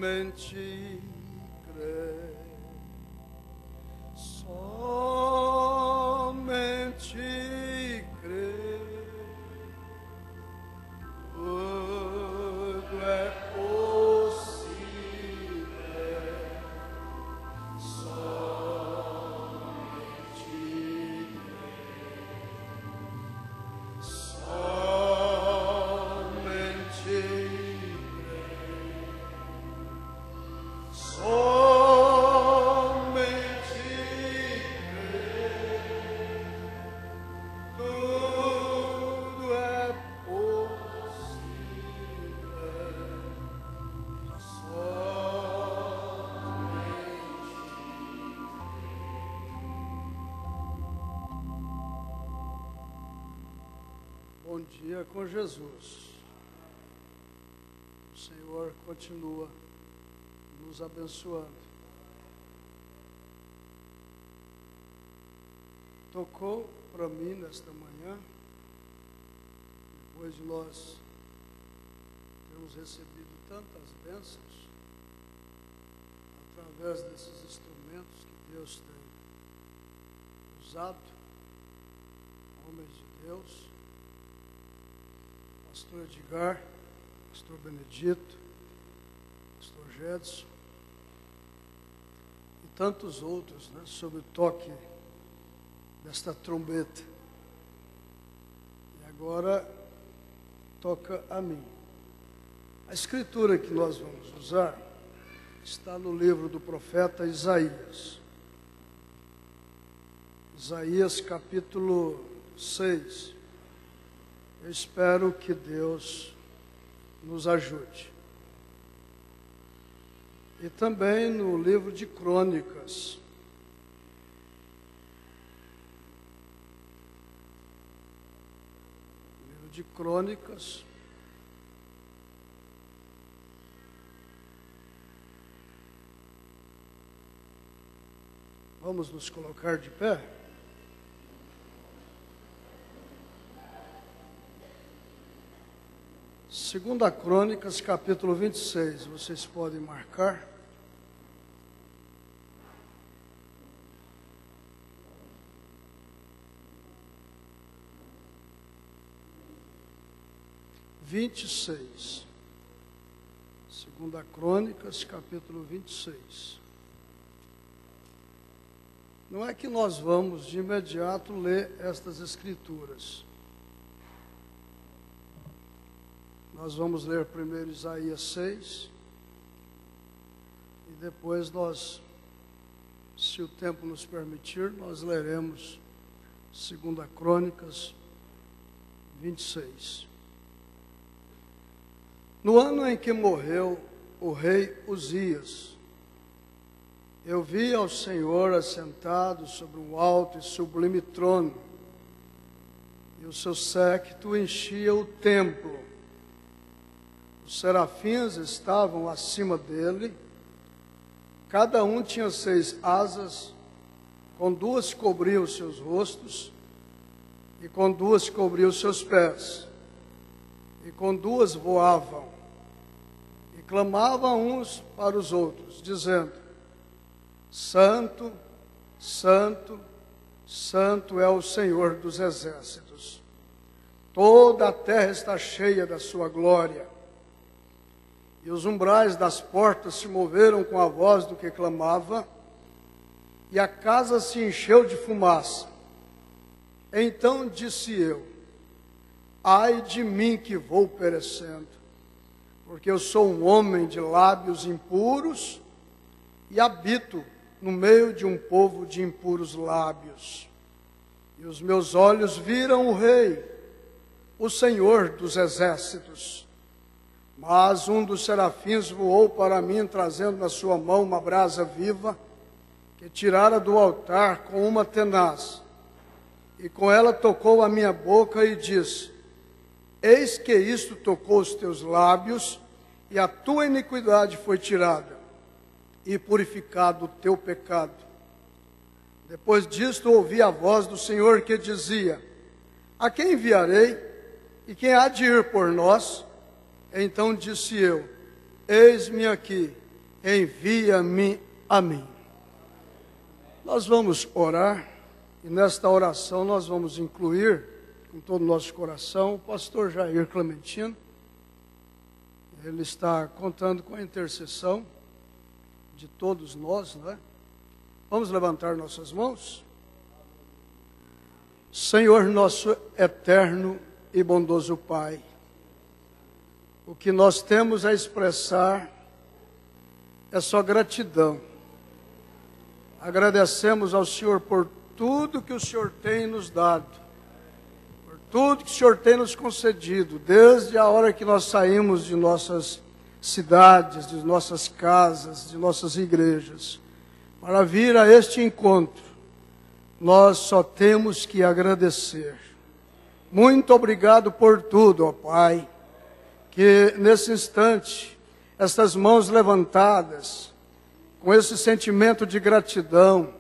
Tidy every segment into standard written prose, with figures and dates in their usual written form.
somente crê, somente crê, tudo é possível, somente crê, somente tudo é Bom dia com Jesus. O Senhor continua nos abençoando. Tocou para mim nesta manhã, depois de nós termos recebido tantas bênçãos através desses instrumentos que Deus tem usado, homens de Deus, pastor Edgar, pastor Benedito, pastor Gedson e tantos outros, né, sob o toque desta trombeta. E agora toca a mim. A escritura que nós vamos usar está no livro do profeta Isaías. Isaías capítulo 6. Eu espero que Deus nos ajude. E também no livro de Crônicas. Livro de Crônicas. Vamos nos colocar de pé? Segunda Crônicas, capítulo 26, vocês podem marcar. Segunda Crônicas, capítulo 26. Não é que nós vamos de imediato ler estas escrituras. Nós vamos ler primeiro Isaías 6 e depois nós, se o tempo nos permitir, nós leremos 2 Crônicas 26. No ano em que morreu o rei Uzias, eu vi ao Senhor assentado sobre um alto e sublime trono, e o seu séquito enchia o templo. Os serafins estavam acima dele, cada um tinha 6 asas, com 2 cobriam os seus rostos, e com 2 cobriam os seus pés, e com 2 voavam, e clamavam uns para os outros, dizendo: Santo, Santo, Santo é o Senhor dos exércitos. Toda a terra está cheia da sua glória. E os umbrais das portas se moveram com a voz do que clamava, e a casa se encheu de fumaça. Então disse eu: ai de mim que vou perecendo, porque eu sou um homem de lábios impuros e habito no meio de um povo de impuros lábios. E os meus olhos viram o Rei, o Senhor dos exércitos. Mas um dos serafins voou para mim, trazendo na sua mão uma brasa viva, que tirara do altar com uma tenaz. E com ela tocou a minha boca e disse: eis que isto tocou os teus lábios, e a tua iniquidade foi tirada, e purificado o teu pecado. Depois disto ouvi a voz do Senhor que dizia: a quem enviarei? E quem há de ir por nós? Então disse eu: eis-me aqui, envia-me a mim. Nós vamos orar, e nesta oração nós vamos incluir, com todo o nosso coração, o pastor Jair Clementino. Ele está contando com a intercessão de todos nós, não é? Vamos levantar nossas mãos? Senhor nosso eterno e bondoso Pai, o que nós temos a expressar é só gratidão. Agradecemos ao Senhor por tudo que o Senhor tem nos dado, por tudo que o Senhor tem nos concedido, desde a hora que nós saímos de nossas cidades, de nossas casas, de nossas igrejas, para vir a este encontro. Nós só temos que agradecer. Muito obrigado por tudo, ó Pai, que nesse instante, estas mãos levantadas, com esse sentimento de gratidão,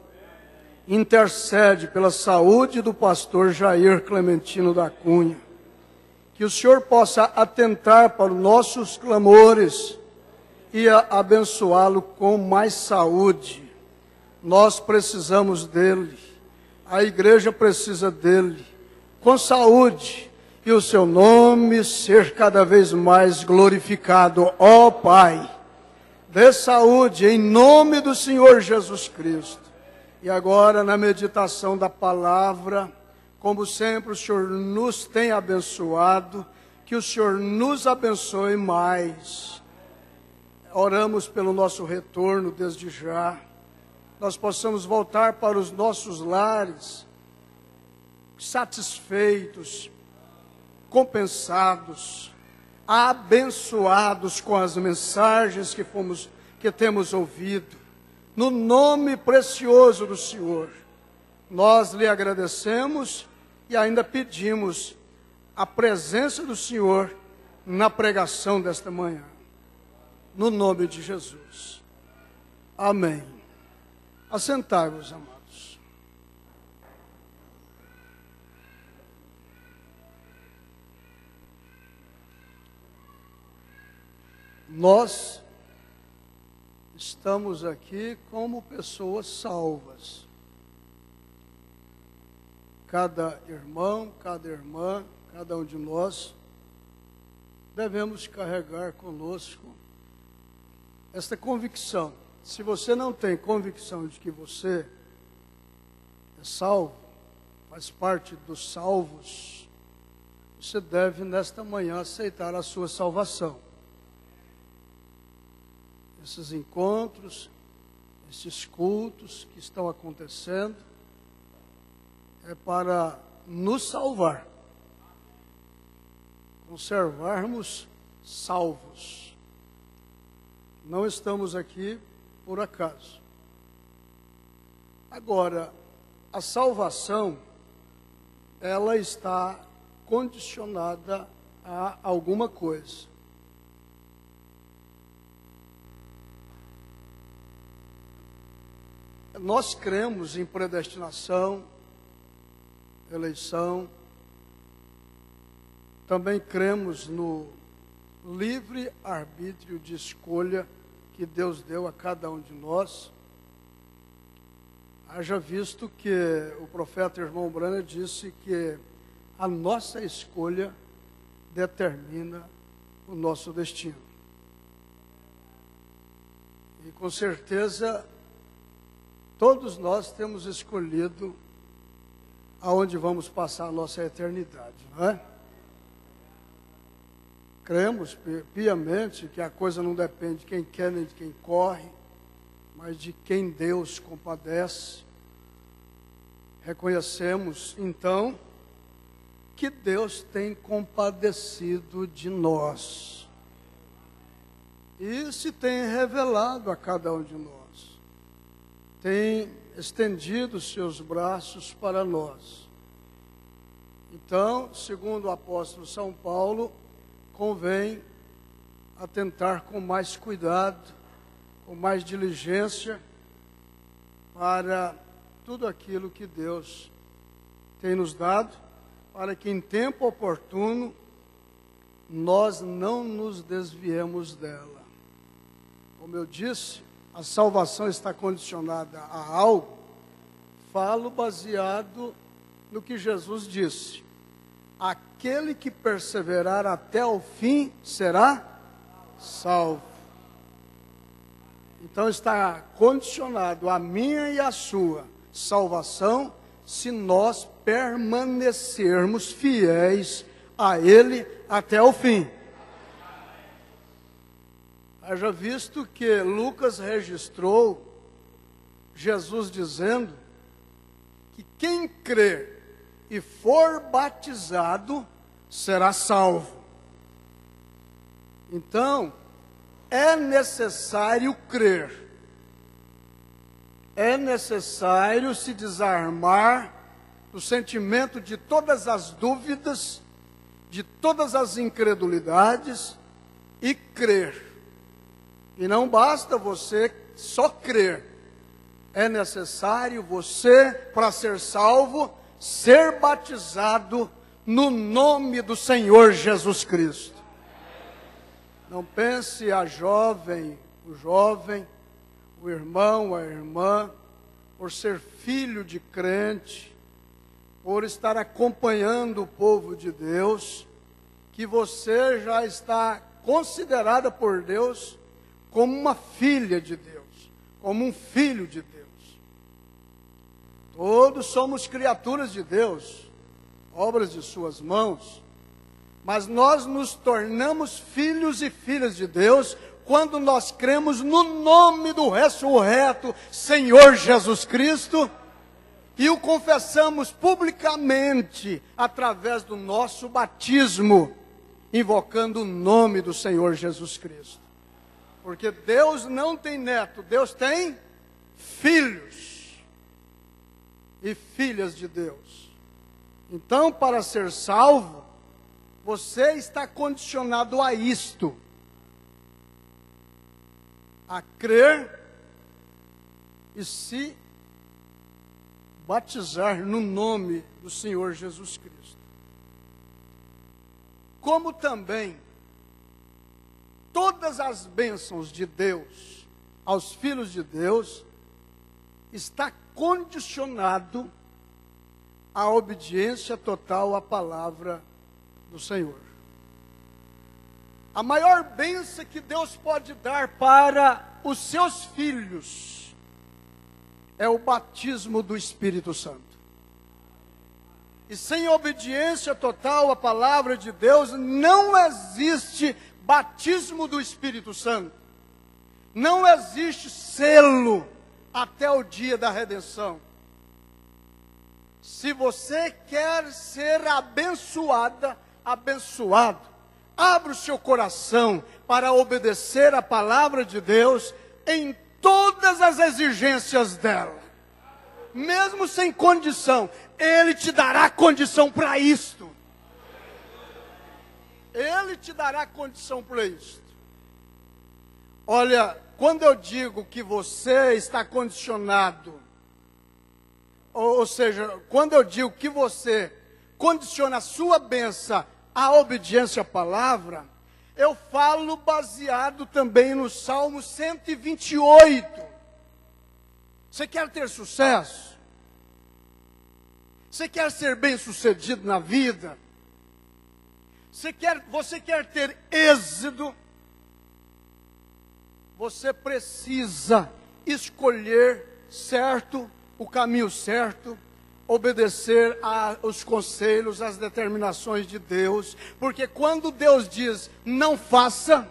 intercede pela saúde do pastor Jair Clementino da Cunha. Que o Senhor possa atentar para os nossos clamores e abençoá-lo com mais saúde. Nós precisamos dele, a igreja precisa dele, com saúde, e o seu nome ser cada vez mais glorificado, ó Pai. Dê saúde em nome do Senhor Jesus Cristo. E agora, na meditação da palavra, como sempre o Senhor nos tem abençoado, que o Senhor nos abençoe mais. Oramos pelo nosso retorno desde já. Nós possamos voltar para os nossos lares, satisfeitos, compensados, abençoados com as mensagens que temos ouvido. No nome precioso do Senhor, nós lhe agradecemos e ainda pedimos a presença do Senhor na pregação desta manhã. No nome de Jesus. Amém. Assentai-vos, amados. Nós estamos aqui como pessoas salvas. Cada irmão, cada irmã, cada um de nós, devemos carregar conosco esta convicção. Se você não tem convicção de que você é salvo, faz parte dos salvos, você deve nesta manhã aceitar a sua salvação. Esses encontros, esses cultos que estão acontecendo, é para nos salvar, conservarmos salvos. Não estamos aqui por acaso. Agora, a salvação, ela está condicionada a alguma coisa. Nós cremos em predestinação, eleição, também cremos no livre arbítrio de escolha que Deus deu a cada um de nós. Haja visto que o profeta irmão Branham disse que a nossa escolha determina o nosso destino. E com certeza todos nós temos escolhido aonde vamos passar a nossa eternidade, não é? Cremos piamente que a coisa não depende de quem quer nem de quem corre, mas de quem Deus compadece. Reconhecemos, então, que Deus tem compadecido de nós. E se tem revelado a cada um de nós. Tem estendido os seus braços para nós. Então, segundo o apóstolo São Paulo, convém atentar com mais cuidado, com mais diligência, para tudo aquilo que Deus tem nos dado, para que em tempo oportuno nós não nos desviemos dela. como eu disse, a salvação está condicionada a algo, falo baseado no que Jesus disse. Aquele que perseverar até o fim será salvo. Então está condicionado a minha e a sua salvação, se nós permanecermos fiéis a Ele até o fim. Haja visto que Lucas registrou Jesus dizendo que quem crer e for batizado será salvo. Então, é necessário crer. É necessário se desarmar do sentimento de todas as dúvidas, de todas as incredulidades e crer. E não basta você só crer. É necessário você, para ser salvo, ser batizado no nome do Senhor Jesus Cristo. Não pense a jovem, o irmão, a irmã, por ser filho de crente, por estar acompanhando o povo de Deus, que você já está considerada por Deus como uma filha de Deus, como um filho de Deus. Todos somos criaturas de Deus, obras de suas mãos, mas nós nos tornamos filhos e filhas de Deus quando nós cremos no nome do ressurreto Senhor Jesus Cristo e o confessamos publicamente através do nosso batismo, invocando o nome do Senhor Jesus Cristo. Porque Deus não tem neto, Deus tem filhos e filhas de Deus. Então, para ser salvo, você está condicionado a isto: a crer e se batizar no nome do Senhor Jesus Cristo. Como também todas as bênçãos de Deus aos filhos de Deus está condicionado à obediência total à palavra do Senhor. A maior bênção que Deus pode dar para os seus filhos é o batismo do Espírito Santo. E sem obediência total à palavra de Deus, não existe batismo do Espírito Santo. Não existe selo até o dia da redenção. Se você quer ser abençoado, abra o seu coração para obedecer a palavra de Deus em todas as exigências dela. Mesmo sem condição, Ele te dará condição para isto. Ele te dará condição para isto. Olha, quando eu digo que você está condicionado, ou seja, quando eu digo que você condiciona a sua bênção à obediência à palavra, eu falo baseado também no Salmo 128. Você quer ter sucesso? Você quer ser bem-sucedido na vida? Você quer ter êxito? Você precisa escolher certo, o caminho certo, obedecer aos conselhos, às determinações de Deus, porque quando Deus diz não faça,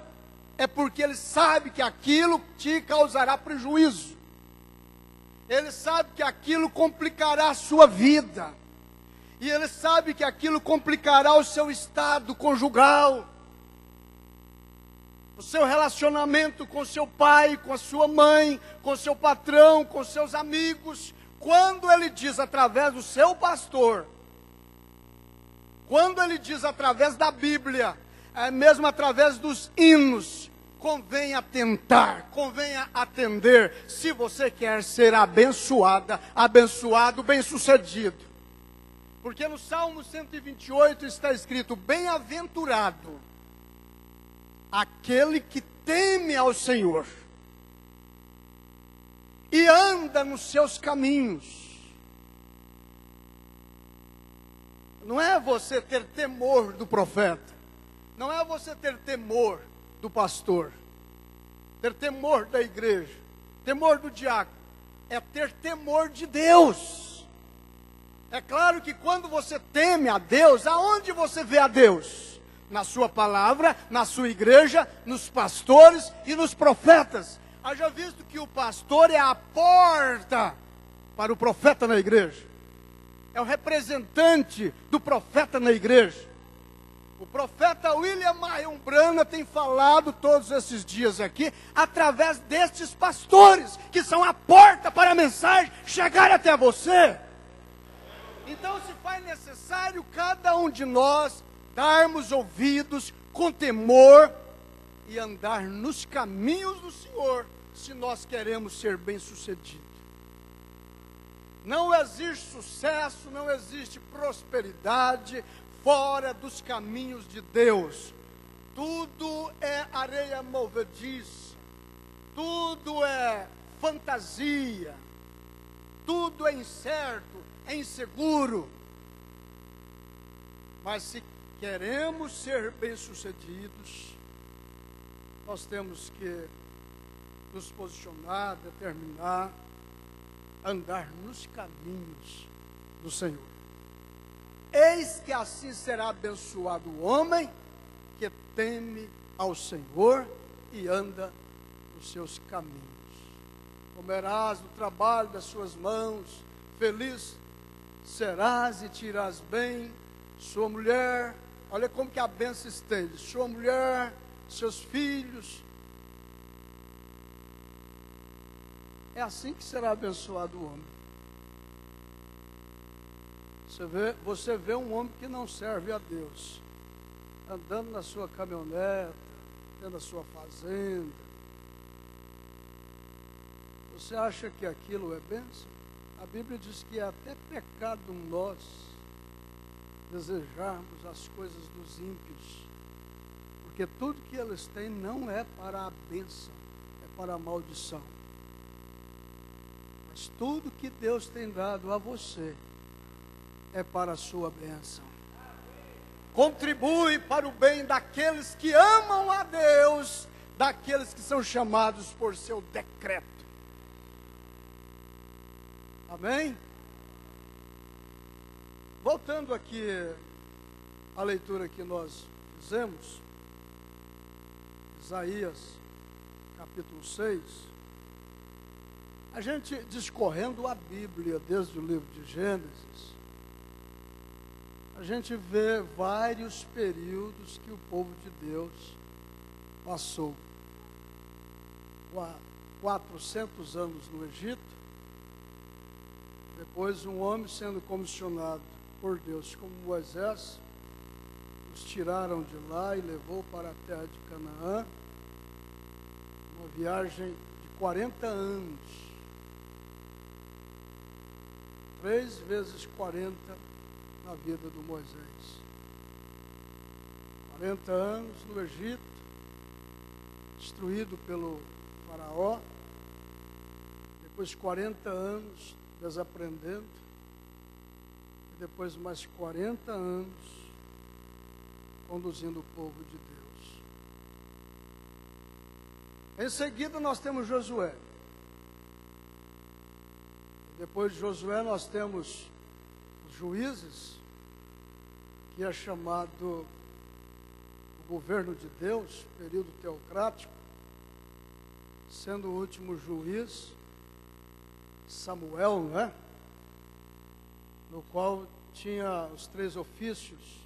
é porque Ele sabe que aquilo te causará prejuízo. Ele sabe que aquilo complicará a sua vida. E Ele sabe que aquilo complicará o seu estado conjugal, o seu relacionamento com seu pai, com a sua mãe, com seu patrão, com seus amigos. Quando Ele diz através do seu pastor, quando Ele diz através da Bíblia, mesmo através dos hinos, convém atentar, convém atender, se você quer ser abençoada, abençoado, bem-sucedido. Porque no Salmo 128 está escrito: bem-aventurado aquele que teme ao Senhor e anda nos seus caminhos. Não é você ter temor do profeta, não é você ter temor do pastor, ter temor da igreja, temor do diácono, é ter temor de Deus. É claro que quando você teme a Deus, aonde você vê a Deus? Na sua palavra, na sua igreja, nos pastores e nos profetas. Haja visto que o pastor é a porta para o profeta na igreja. É o representante do profeta na igreja. O profeta William Marion Branham tem falado todos esses dias aqui, através destes pastores, que são a porta para a mensagem chegar até você. Então se faz necessário cada um de nós darmos ouvidos com temor e andar nos caminhos do Senhor, se nós queremos ser bem-sucedidos. Não existe sucesso, não existe prosperidade fora dos caminhos de Deus. Tudo é areia movediça, tudo é fantasia, tudo é incerto, é inseguro. Mas se queremos ser bem-sucedidos, nós temos que nos posicionar, determinar, andar nos caminhos do Senhor. Eis que assim será abençoado o homem que teme ao Senhor e anda nos seus caminhos. Comerás do trabalho das suas mãos, feliz serás e te irás bem. Sua mulher, olha como que a bênção estende, sua mulher, seus filhos. É assim que será abençoado o homem. Você vê um homem que não serve a Deus, andando na sua caminhoneta, tendo a sua fazenda. Você acha que aquilo é bênção? A Bíblia diz que é até pecado nós desejarmos as coisas dos ímpios, porque tudo que eles têm não é para a bênção, é para a maldição. Mas tudo que Deus tem dado a você é para a sua bênção. Contribui para o bem daqueles que amam a Deus, daqueles que são chamados por seu decreto. Amém? Voltando aqui à leitura que nós fizemos, Isaías capítulo 6, a gente discorrendo a Bíblia desde o livro de Gênesis, a gente vê vários períodos que o povo de Deus passou. 400 anos no Egito, depois um homem sendo comissionado por Deus como Moisés, os tiraram de lá e levou para a terra de Canaã, uma viagem de 40 anos, 3 vezes 40 na vida do Moisés. 40 anos no Egito, destruído pelo faraó, depois 40 anos desaprendendo, e depois mais 40 anos conduzindo o povo de Deus. Em seguida nós temos Josué. Depois de Josué nós temos os juízes, que é chamado o governo de Deus, período teocrático, sendo o último juiz Samuel, não é? No qual tinha os 3 ofícios: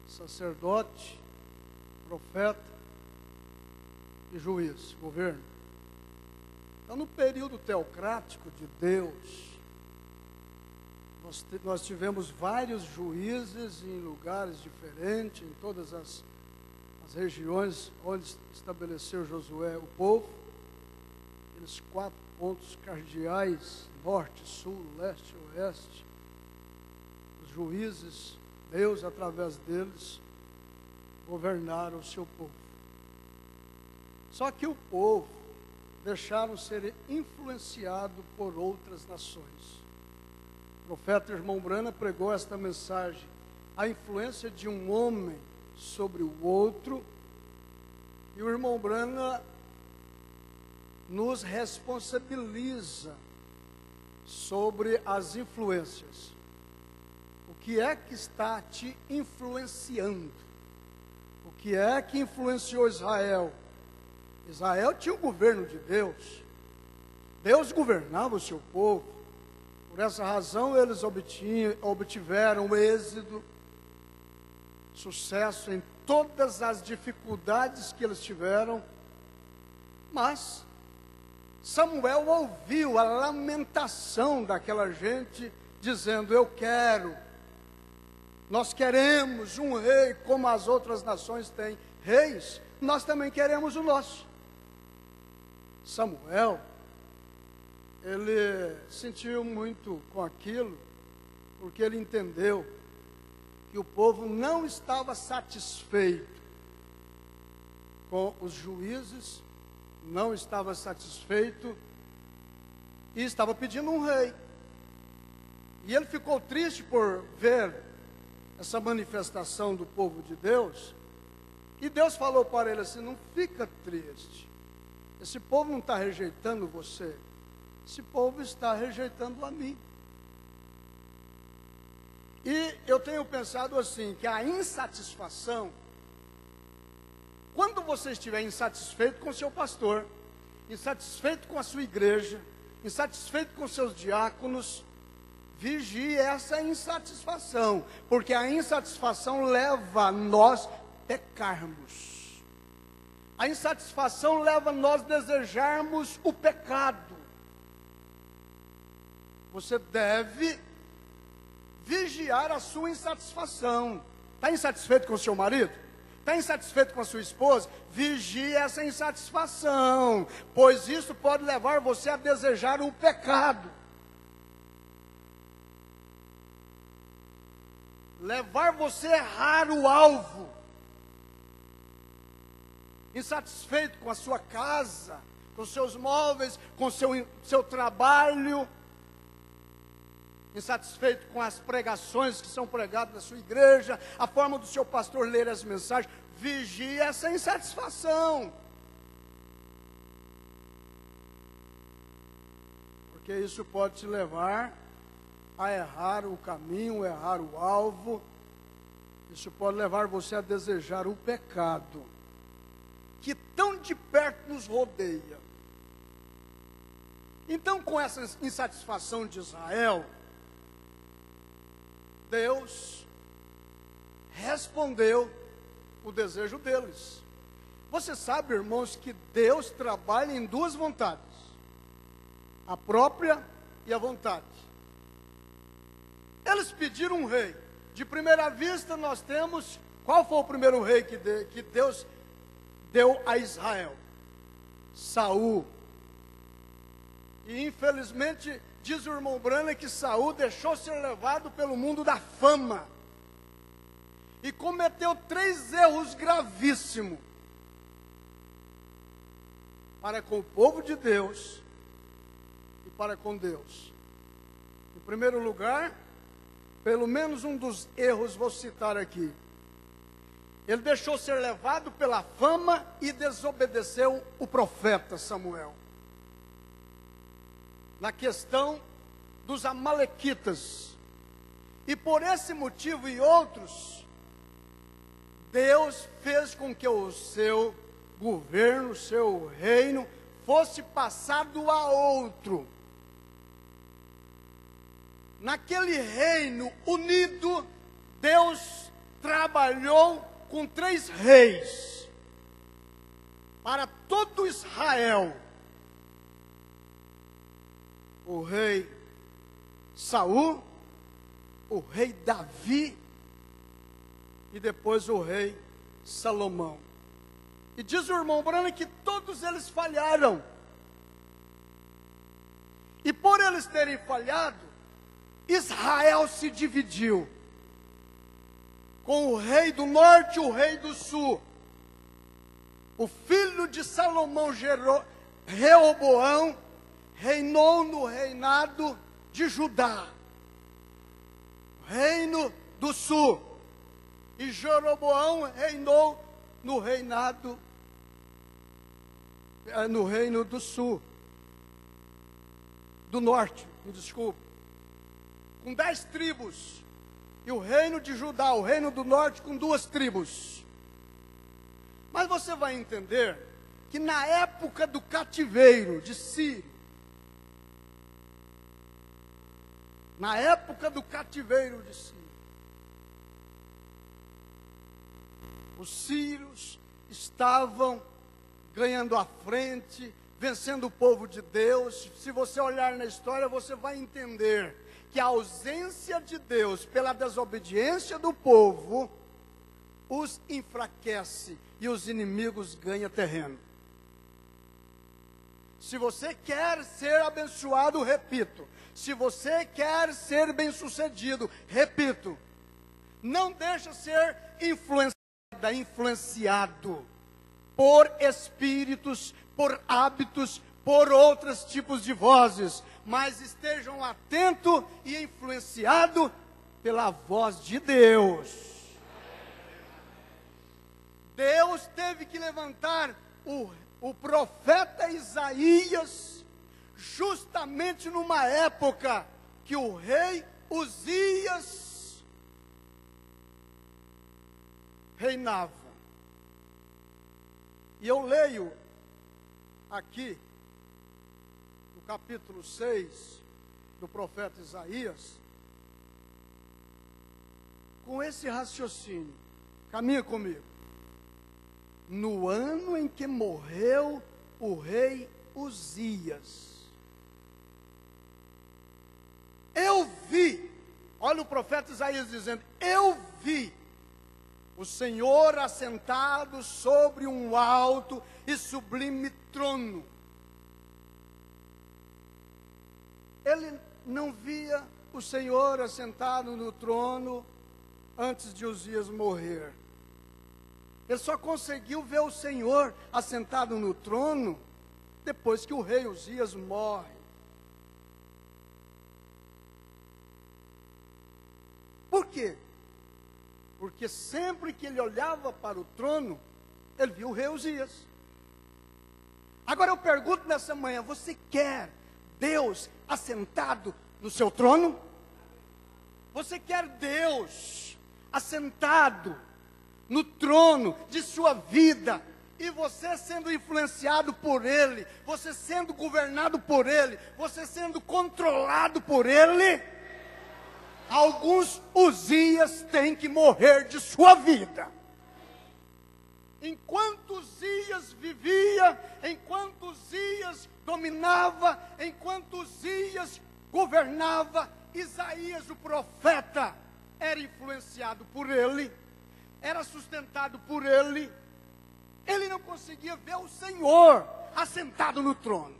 sacerdote, profeta e juiz, governo. Então, no período teocrático de Deus, nós tivemos vários juízes em lugares diferentes, em todas as regiões onde estabeleceu Josué o povo. Aqueles 4 pontos cardeais: norte, sul, leste, oeste. Os juízes, Deus através deles governaram o seu povo. Só que o povo, deixaram ser influenciados por outras nações. O profeta Irmão Brana pregou esta mensagem: a influência de um homem sobre o outro. E o Irmão Brana nos responsabiliza sobre as influências. O que é que está te influenciando? O que é que influenciou Israel? Israel tinha o governo de Deus. Deus governava o seu povo. Por essa razão eles obtiveram êxito, sucesso em todas as dificuldades que eles tiveram. Mas Samuel ouviu a lamentação daquela gente, dizendo: nós queremos um rei como as outras nações têm reis, nós também queremos o nosso. Samuel, ele sentiu muito com aquilo, porque ele entendeu que o povo não estava satisfeito com os juízes, não estava satisfeito e estava pedindo um rei. E ele ficou triste por ver essa manifestação do povo de Deus. E Deus falou para ele assim: não fica triste, esse povo não está rejeitando você, esse povo está rejeitando a mim. E eu tenho pensado assim, que a insatisfação, quando você estiver insatisfeito com o seu pastor, insatisfeito com a sua igreja, insatisfeito com seus diáconos, vigie essa insatisfação, porque a insatisfação leva a nós pecarmos. A insatisfação leva a nós desejarmos o pecado. Você deve vigiar a sua insatisfação. Está insatisfeito com o seu marido? Está insatisfeito com a sua esposa? Vigie essa insatisfação, pois isso pode levar você a desejar o pecado. Levar você a errar o alvo. Insatisfeito com a sua casa, com seus móveis, com seu trabalho, insatisfeito com as pregações que são pregadas na sua igreja, a forma do seu pastor ler as mensagens, vigie essa insatisfação. Porque isso pode te levar a errar o caminho, errar o alvo. Isso pode levar você a desejar o pecado, que tão de perto nos rodeia. Então, com essa insatisfação de Israel, Deus respondeu o desejo deles. Você sabe, irmãos, que Deus trabalha em duas vontades: a própria e a vontade. Eles pediram um rei. De primeira vista nós temos, qual foi o primeiro rei que Deus deu a Israel? Saul. E infelizmente, diz o irmão Brana que Saul deixou ser levado pelo mundo da fama. E cometeu 3 erros gravíssimos para com o povo de Deus e para com Deus. Em primeiro lugar, pelo menos um dos erros vou citar aqui. Ele deixou ser levado pela fama e desobedeceu o profeta Samuel. Na questão dos amalequitas. E por esse motivo e outros, Deus fez com que o seu governo, o seu reino, fosse passado a outro. Naquele reino unido, Deus trabalhou com 3 reis para todo Israel. O rei Saul, o rei Davi e depois o rei Salomão. E diz o irmão Brana que todos eles falharam. E por eles terem falhado, Israel se dividiu, com o rei do norte e o rei do sul. O filho de Salomão Reoboão reinou no reinado de Judá, reino do sul, e Jeroboão reinou no reino do sul, do norte, me desculpe, com 10 tribos, e o reino de Judá, o reino do norte, com 2 tribos. Mas você vai entender que na época do cativeiro de Ciro, na época do cativeiro de Ciro, os sírios estavam ganhando a frente, vencendo o povo de Deus. Se você olhar na história, você vai entender que a ausência de Deus pela desobediência do povo os enfraquece e os inimigos ganham terreno. Se você quer ser abençoado, repito, se você quer ser bem-sucedido, repito, não deixa ser influenciado por espíritos, por hábitos, por outros tipos de vozes, mas estejam atentos e influenciados pela voz de Deus. Deus teve que levantar o profeta Isaías, justamente numa época que o rei Uzias reinava. E eu leio aqui, no capítulo 6 do profeta Isaías, com esse raciocínio. Caminha comigo. No ano em que morreu o rei Uzias, eu vi, olha o profeta Isaías dizendo, eu vi o Senhor assentado sobre um alto e sublime trono. Ele não via o Senhor assentado no trono antes de Uzias morrer. Ele só conseguiu ver o Senhor assentado no trono depois que o rei Uzias morre. Por quê? Porque sempre que ele olhava para o trono, ele viu o rei Uzias. Agora eu pergunto nessa manhã, você quer Deus assentado no seu trono? Você quer Deus assentado no trono de sua vida, e você sendo influenciado por Ele, você sendo governado por Ele, você sendo controlado por Ele? Alguns Uzias têm que morrer de sua vida. Enquanto Uzias vivia, enquanto Uzias dominava, enquanto Uzias governava, Isaías, o profeta, era influenciado por ele, era sustentado por ele. Ele não conseguia ver o Senhor assentado no trono.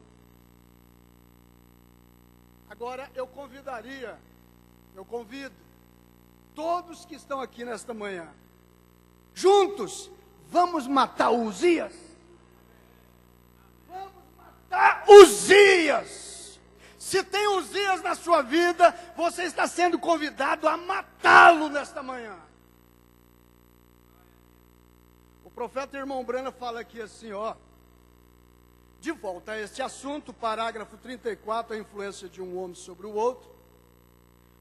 Agora eu convido todos que estão aqui nesta manhã, juntos, vamos matar Uzias. Vamos matar Uzias. Se tem Uzias na sua vida, você está sendo convidado a matá-lo nesta manhã. O profeta irmão Brana fala aqui assim, ó, de volta a este assunto, parágrafo 34, a influência de um homem sobre o outro.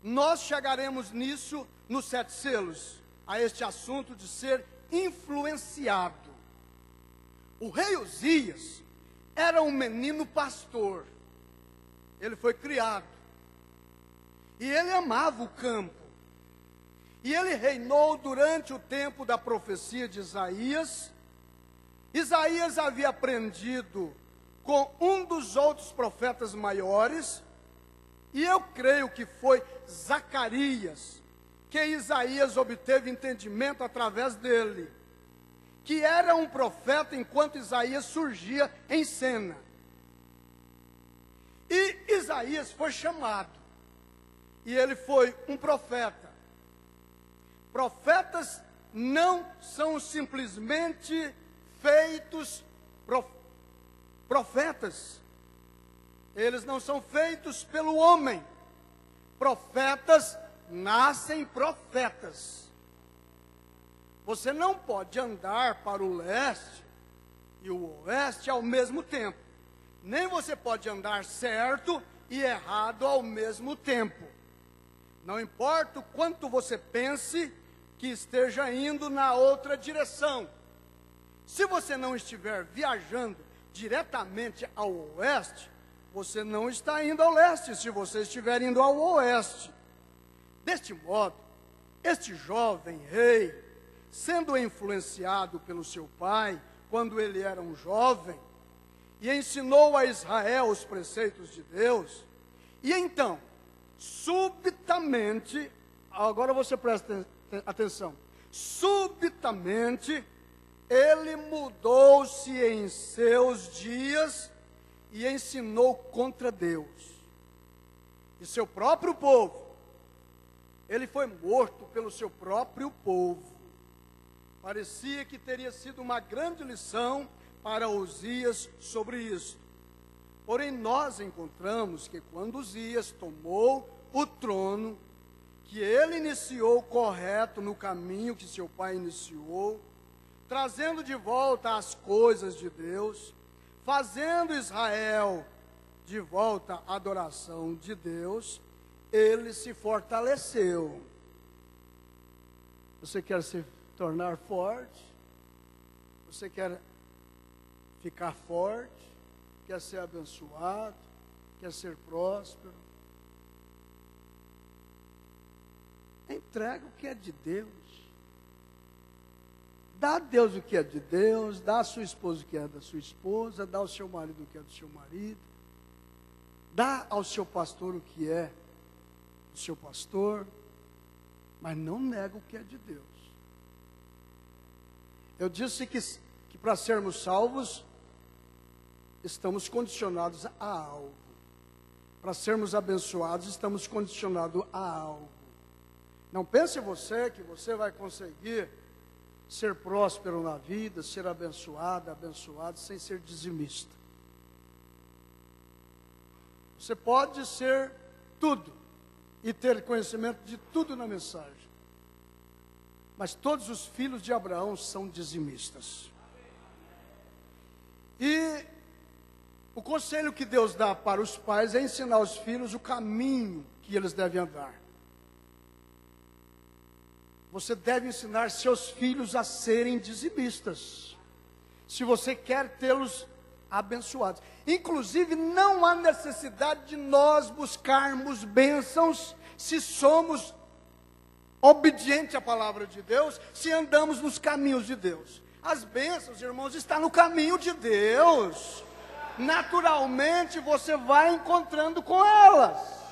Nós chegaremos nisso nos 7 selos, a este assunto de ser influenciado. O rei Uzias era um menino pastor. Ele foi criado. E ele amava o campo. E ele reinou durante o tempo da profecia de Isaías. Isaías havia aprendido com um dos outros profetas maiores, e eu creio que foi Zacarias, que Isaías obteve entendimento através dele, que era um profeta enquanto Isaías surgia em cena. E Isaías foi chamado, e ele foi um profeta. Profetas não são simplesmente feitos Profetas, eles não são feitos pelo homem. Profetas nascem profetas. Você não pode andar para o leste e o oeste ao mesmo tempo. Nem você pode andar certo e errado ao mesmo tempo. Não importa o quanto você pense que esteja indo na outra direção. Se você não estiver viajando diretamente ao oeste, você não está indo ao leste, se você estiver indo ao oeste. Deste modo, este jovem rei, sendo influenciado pelo seu pai, quando ele era um jovem, e ensinou a Israel os preceitos de Deus, e então, subitamente, agora você presta atenção, subitamente, ele mudou-se em seus dias e ensinou contra Deus e seu próprio povo. Ele foi morto pelo seu próprio povo. Parecia que teria sido uma grande lição para Uzias sobre isso. Porém, nós encontramos que quando Uzias tomou o trono, que ele iniciou correto no caminho que seu pai iniciou, trazendo de volta as coisas de Deus, fazendo Israel de volta à adoração de Deus, ele se fortaleceu. Você quer se tornar forte? Você quer ficar forte? Quer ser abençoado? Quer ser próspero? Entrega o que é de Deus. Dá a Deus o que é de Deus, dá a sua esposa o que é da sua esposa, dá ao seu marido o que é do seu marido, dá ao seu pastor o que é do seu pastor, mas não nega o que é de Deus. Eu disse que para sermos salvos, estamos condicionados a algo. Para sermos abençoados, estamos condicionados a algo. Não pense você que você vai conseguir ser próspero na vida, ser abençoado, sem ser dizimista. Você pode ser tudo e ter conhecimento de tudo na mensagem. Mas todos os filhos de Abraão são dizimistas. E o conselho que Deus dá para os pais é ensinar aos filhos o caminho que eles devem andar. Você deve ensinar seus filhos a serem dizimistas, se você quer tê-los abençoados. Inclusive, não há necessidade de nós buscarmos bênçãos se somos obedientes à palavra de Deus, se andamos nos caminhos de Deus. As bênçãos, irmãos, estão no caminho de Deus. Naturalmente, você vai encontrando com elas.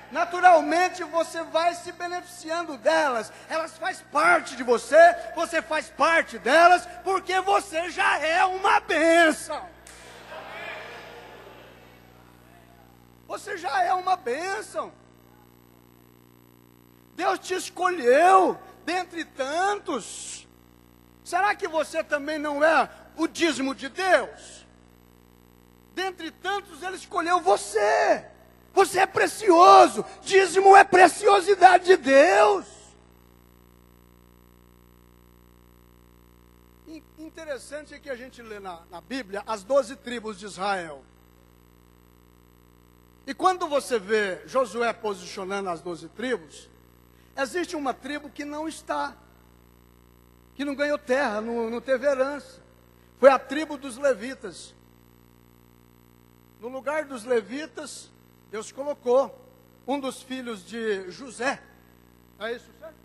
Naturalmente você vai se beneficiando delas. Elas fazem parte de você, você faz parte delas, porque você já é uma bênção. Você já é uma bênção. Deus te escolheu dentre tantos. Será que você também não é o dízimo de Deus? Dentre tantos Ele escolheu você. Você é precioso. Dízimo é preciosidade de Deus. Interessante é que a gente lê na Bíblia as 12 tribos de Israel. E quando você vê Josué posicionando as 12 tribos, existe uma tribo que não está, que não ganhou terra, não teve herança. Foi a tribo dos levitas. No lugar dos levitas, Deus colocou um dos filhos de José. É isso, certo?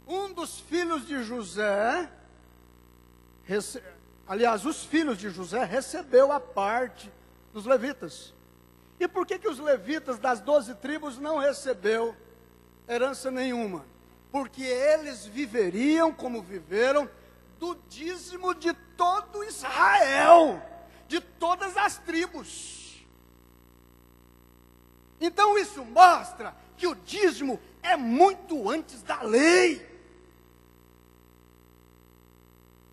Um dos filhos de José, aliás, os filhos de José recebeu a parte dos levitas. E por que os levitas das 12 tribos não recebeu herança nenhuma? Porque eles viveriam como viveram do dízimo de todo Israel, de todas as tribos. Então isso mostra que o dízimo é muito antes da lei.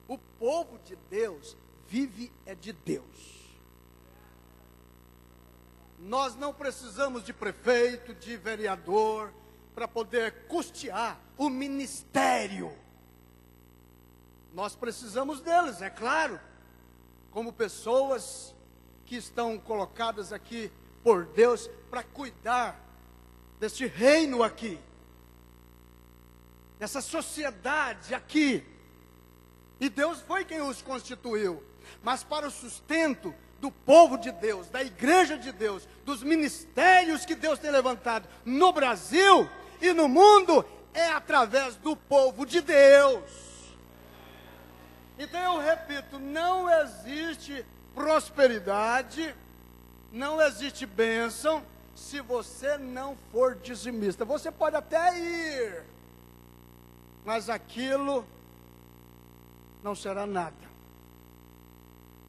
O povo de Deus vive é de Deus. Nós não precisamos de prefeito, de vereador, para poder custear o ministério. Nós precisamos deles, é claro, como pessoas que estão colocadas aqui por Deus para cuidar deste reino aqui, dessa sociedade aqui. E Deus foi quem os constituiu, mas para o sustento do povo de Deus, da igreja de Deus, dos ministérios que Deus tem levantado no Brasil e no mundo, é através do povo de Deus. Então eu repito, não existe prosperidade, não existe bênção, se você não for dizimista. Você pode até ir, mas aquilo não será nada.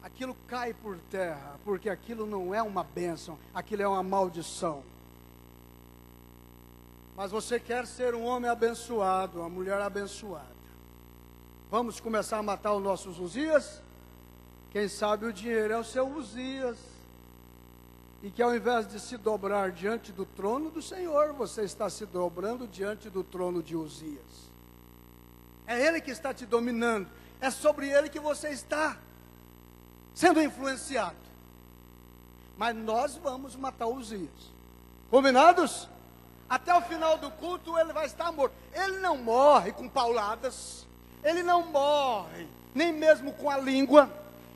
Aquilo cai por terra, porque aquilo não é uma bênção, aquilo é uma maldição. Mas você quer ser um homem abençoado, uma mulher abençoada. Vamos começar a matar os nossos Uzias? Quem sabe o dinheiro é o seu Uzias. E que ao invés de se dobrar diante do trono do Senhor, você está se dobrando diante do trono de Uzias. É Ele que está te dominando. É sobre Ele que você está sendo influenciado. Mas nós vamos matar Uzias. Combinados? Até o final do culto ele vai estar morto. Ele não morre com pauladas. Ele não morre nem mesmo com a língua.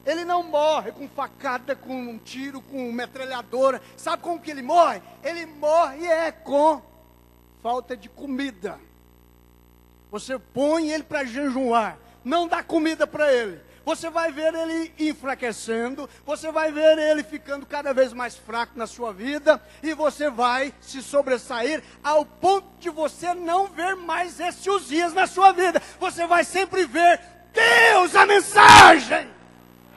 Ele não morre com facada, com um tiro, com metralhadora. Sabe como que ele morre? Ele morre com falta de comida. Você põe ele para jejuar, não dá comida para ele. Você vai ver ele enfraquecendo, você vai ver ele ficando cada vez mais fraco na sua vida, e você vai se sobressair ao ponto de você não ver mais esses Uzias na sua vida. Você vai sempre ver Deus, a mensagem.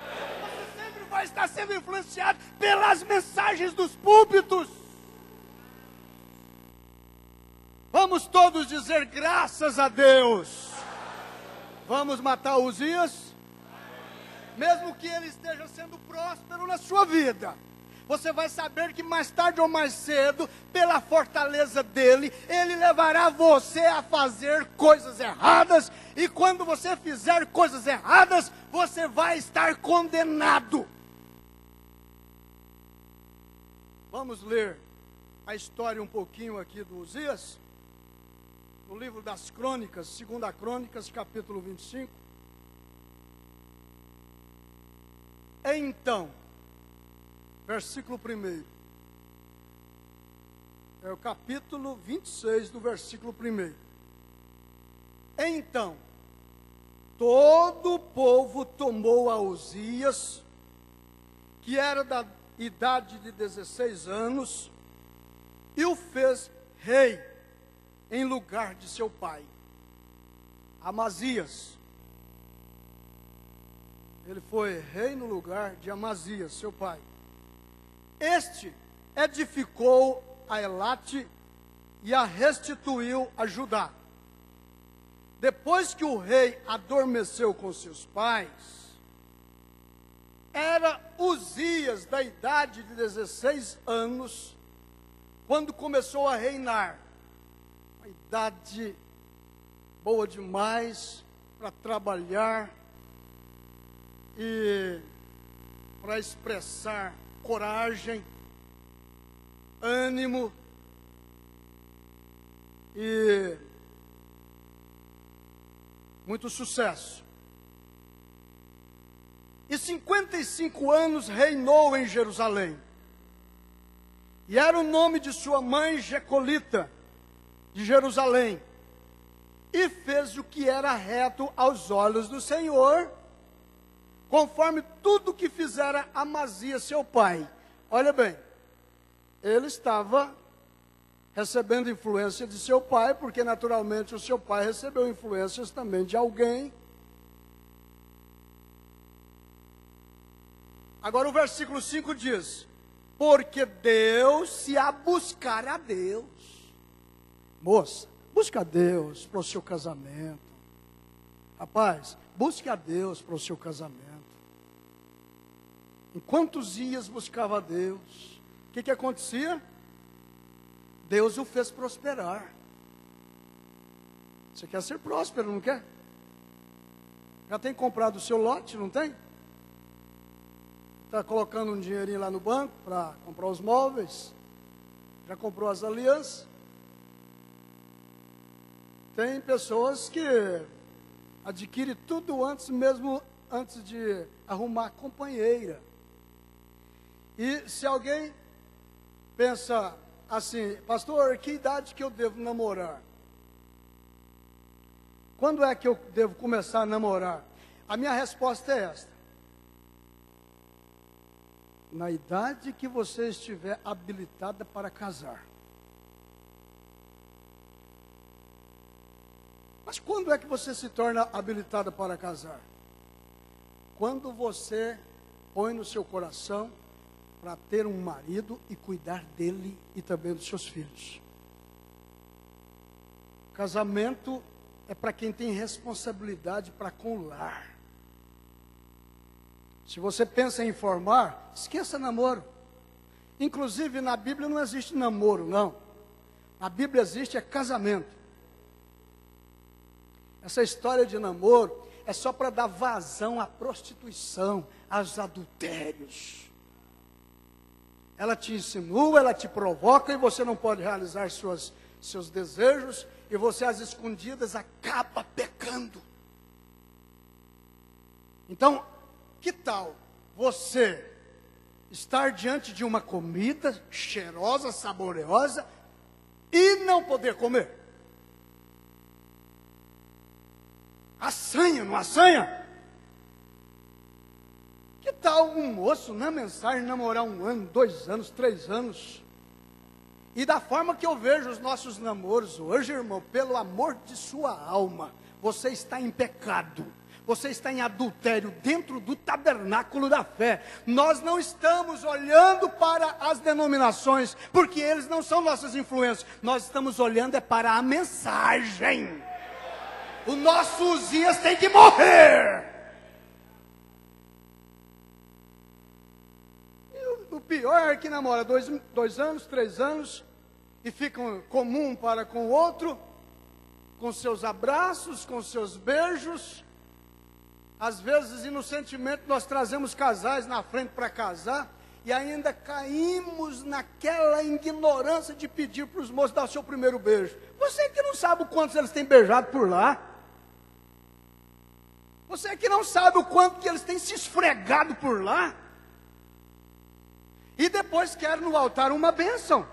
Você sempre vai estar sendo influenciado pelas mensagens dos púlpitos. Vamos todos dizer graças a Deus. Vamos matar Uzias? Mesmo que ele esteja sendo próspero na sua vida, você vai saber que mais tarde ou mais cedo, pela fortaleza dele, ele levará você a fazer coisas erradas, e quando você fizer coisas erradas, você vai estar condenado. Vamos ler a história um pouquinho aqui do Uzias, no livro das Crônicas, 2 Crônicas, capítulo 25. Então, versículo 1, é o capítulo 26 do versículo 1. Então, todo o povo tomou a Uzias, que era da idade de 16 anos, e o fez rei em lugar de seu pai, Amazias. Ele foi rei no lugar de Amazias, seu pai. Este edificou a Elate e a restituiu a Judá. Depois que o rei adormeceu com seus pais, era Uzias da idade de 16 anos, quando começou a reinar. Uma idade boa demais para trabalhar e para expressar coragem, ânimo e muito sucesso. E 55 anos reinou em Jerusalém. E era o nome de sua mãe Jecolita, de Jerusalém. E fez o que era reto aos olhos do Senhor, conforme tudo que fizera Amazias, seu pai. Olha bem, ele estava recebendo influência de seu pai, porque naturalmente o seu pai recebeu influências também de alguém. Agora o versículo 5 diz: porque Deus, se a buscar a Deus. Moça, busca a Deus para o seu casamento. Rapaz, busque a Deus para o seu casamento. Enquanto Uzias buscava a Deus, o que acontecia? Deus o fez prosperar. Você quer ser próspero, não quer? Já tem comprado o seu lote, não tem? Está colocando um dinheirinho lá no banco para comprar os móveis? Já comprou as alianças? Tem pessoas que adquirem tudo antes de arrumar companheira. E se alguém pensa assim, pastor, que idade que eu devo namorar? Quando é que eu devo começar a namorar? A minha resposta é esta: na idade que você estiver habilitada para casar. Mas quando é que você se torna habilitada para casar? Quando você põe no seu coração para ter um marido e cuidar dele e também dos seus filhos. Casamento é para quem tem responsabilidade para com o lar. Se você pensa em formar, esqueça namoro. Inclusive na Bíblia não existe namoro, não. Na Bíblia existe casamento. Essa história de namoro é só para dar vazão à prostituição, aos adultérios. Ela te insinua, ela te provoca e você não pode realizar seus desejos, e você às escondidas acaba pecando. Então, que tal você estar diante de uma comida cheirosa, saboreosa e não poder comer? Assanha, não assanha? Que tal um moço na mensagem namorar 1 ano, 2 anos, 3 anos? E da forma que eu vejo os nossos namoros hoje, irmão, pelo amor de sua alma, você está em pecado. Você está em adultério dentro do tabernáculo da fé. Nós não estamos olhando para as denominações, porque eles não são nossas influências. Nós estamos olhando para a mensagem. O nosso Uzias tem que morrer. E o pior é que namora 2 anos, 3 anos, e ficam comum para com o outro, com seus abraços, com seus beijos. Às vezes, inocentemente, nós trazemos casais na frente para casar, e ainda caímos naquela ignorância de pedir para os moços dar o seu primeiro beijo. Você que não sabe o quantos eles têm beijado por lá. Você que não sabe o quanto que eles têm se esfregado por lá. E depois quer no altar uma bênção.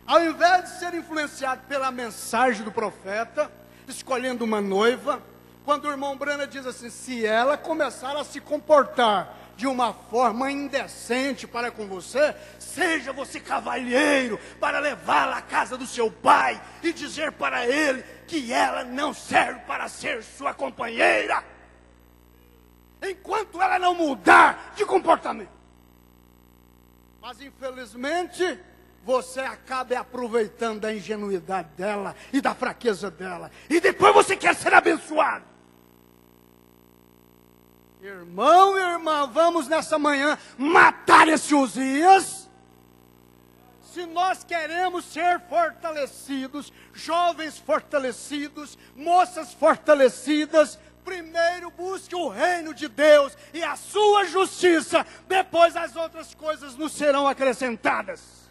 Ao invés de ser influenciado pela mensagem do profeta, escolhendo uma noiva, quando o irmão Brana diz assim, se ela começar a se comportar de uma forma indecente para com você, seja você cavalheiro para levá-la à casa do seu pai e dizer para ele que ela não serve para ser sua companheira, enquanto ela não mudar de comportamento. Mas infelizmente, você acaba aproveitando da ingenuidade dela e da fraqueza dela, e depois você quer ser abençoado. Irmão e irmã, vamos nessa manhã matar esse Uzias. Se nós queremos ser fortalecidos, jovens fortalecidos, moças fortalecidas, primeiro busque o reino de Deus e a sua justiça, depois as outras coisas nos serão acrescentadas.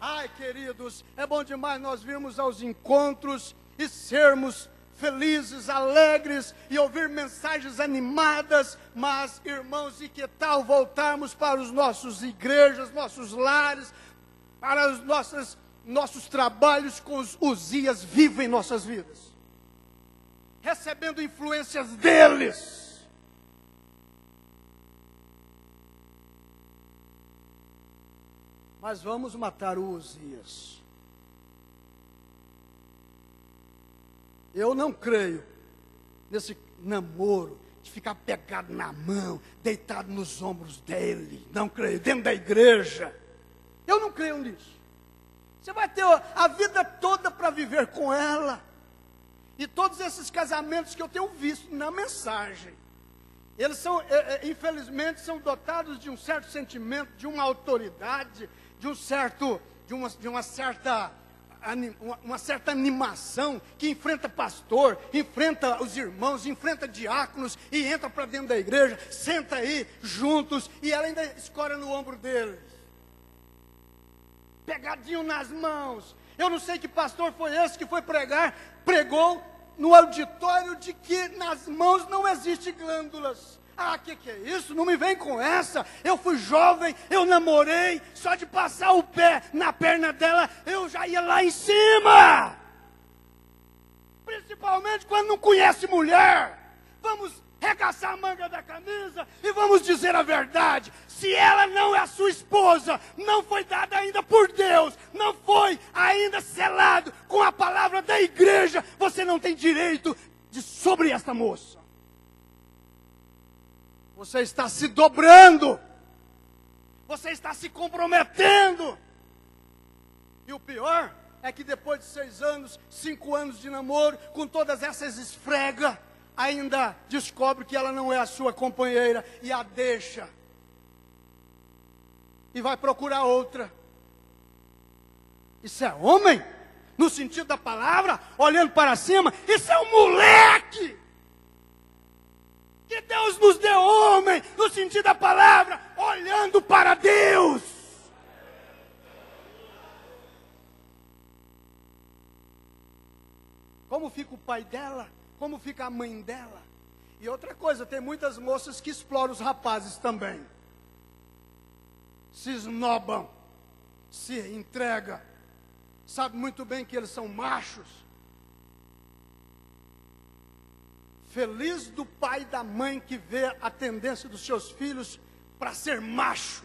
Ai, queridos, é bom demais nós virmos aos encontros e sermos felizes, alegres e ouvir mensagens animadas, mas, irmãos, e que tal voltarmos para os nossos igrejas, nossos lares, para os nossos trabalhos com os Uzias vivos em nossas vidas, recebendo influências deles. Mas vamos matar o Uzias. Eu não creio nesse namoro de ficar pegado na mão, deitado nos ombros dele. Não creio. Dentro da igreja, eu não creio nisso. Você vai ter a vida toda para viver com ela. E todos esses casamentos que eu tenho visto na mensagem, eles são, infelizmente, são dotados de um certo sentimento, de uma autoridade, de uma certa animação, que enfrenta pastor, enfrenta os irmãos, enfrenta diáconos, e entra para dentro da igreja, senta aí, juntos, e ela ainda escora no ombro deles. Pegadinho nas mãos. Eu não sei que pastor foi esse que foi pregou no auditório de que nas mãos não existe glândulas. Ah, que é isso? Não me vem com essa. Eu fui jovem, eu namorei, só de passar o pé na perna dela, eu já ia lá em cima. Principalmente quando não conhece mulher. Vamos regaçar a manga da camisa e vamos dizer a verdade. Se ela não é a sua esposa, não foi dada ainda por Deus, não foi ainda selado com a palavra da igreja, você não tem direito sobre esta moça. Você está se dobrando. Você está se comprometendo. E o pior é que depois de 6 anos, 5 anos de namoro, com todas essas esfregas, ainda descobre que ela não é a sua companheira e a deixa. E vai procurar outra. Isso é homem? No sentido da palavra, olhando para cima, isso é um moleque! Que Deus nos deu homem, no sentido da palavra, olhando para Deus. Como fica o pai dela? Como fica a mãe dela? E outra coisa, tem muitas moças que exploram os rapazes também. Se esnobam, se entregam, sabe muito bem que eles são machos. Feliz do pai e da mãe que vê a tendência dos seus filhos para ser macho.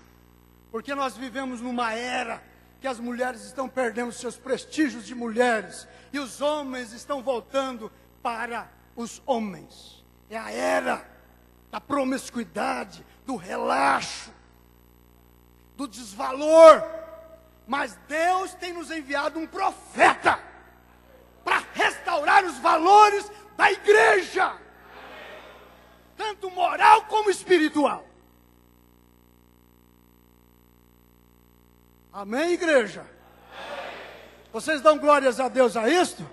Porque nós vivemos numa era que as mulheres estão perdendo seus prestígios de mulheres. E os homens estão voltando para os homens. É a era da promiscuidade, do relaxo, do desvalor. Mas Deus tem nos enviado um profeta para restaurar os valores da igreja, tanto moral como espiritual. Amém, igreja? Amém. Vocês dão glórias a Deus a isto?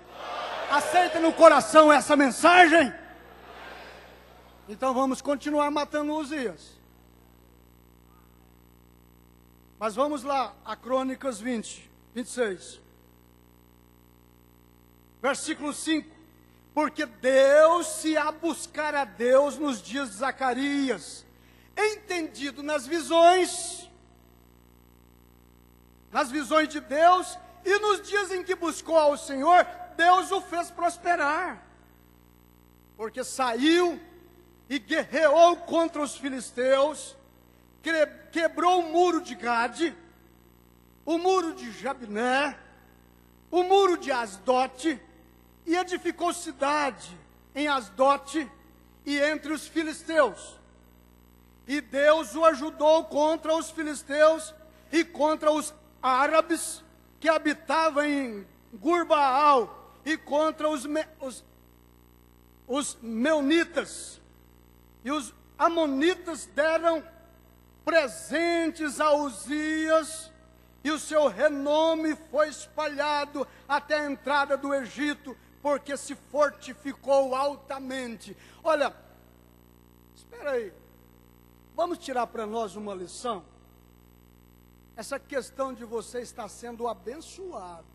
Aceita no coração essa mensagem? Então vamos continuar matando Uzias. Mas vamos lá, a Crônicas 26. Versículo 5. Porque se a buscar a Deus nos dias de Zacarias, entendido nas visões de Deus, e nos dias em que buscou ao Senhor, Deus o fez prosperar. Porque saiu e guerreou contra os filisteus, quebrou o muro de Gade, o muro de Jabné, o muro de Asdote, e edificou cidade em Asdote e entre os filisteus. E Deus o ajudou contra os filisteus e contra os árabes que habitavam em Gurbaal e contra os meunitas. E os amonitas deram presentes a Uzias, e o seu renome foi espalhado até a entrada do Egito, porque se fortificou altamente. Olha, espera aí, vamos tirar para nós uma lição? Essa questão de você estar sendo abençoado.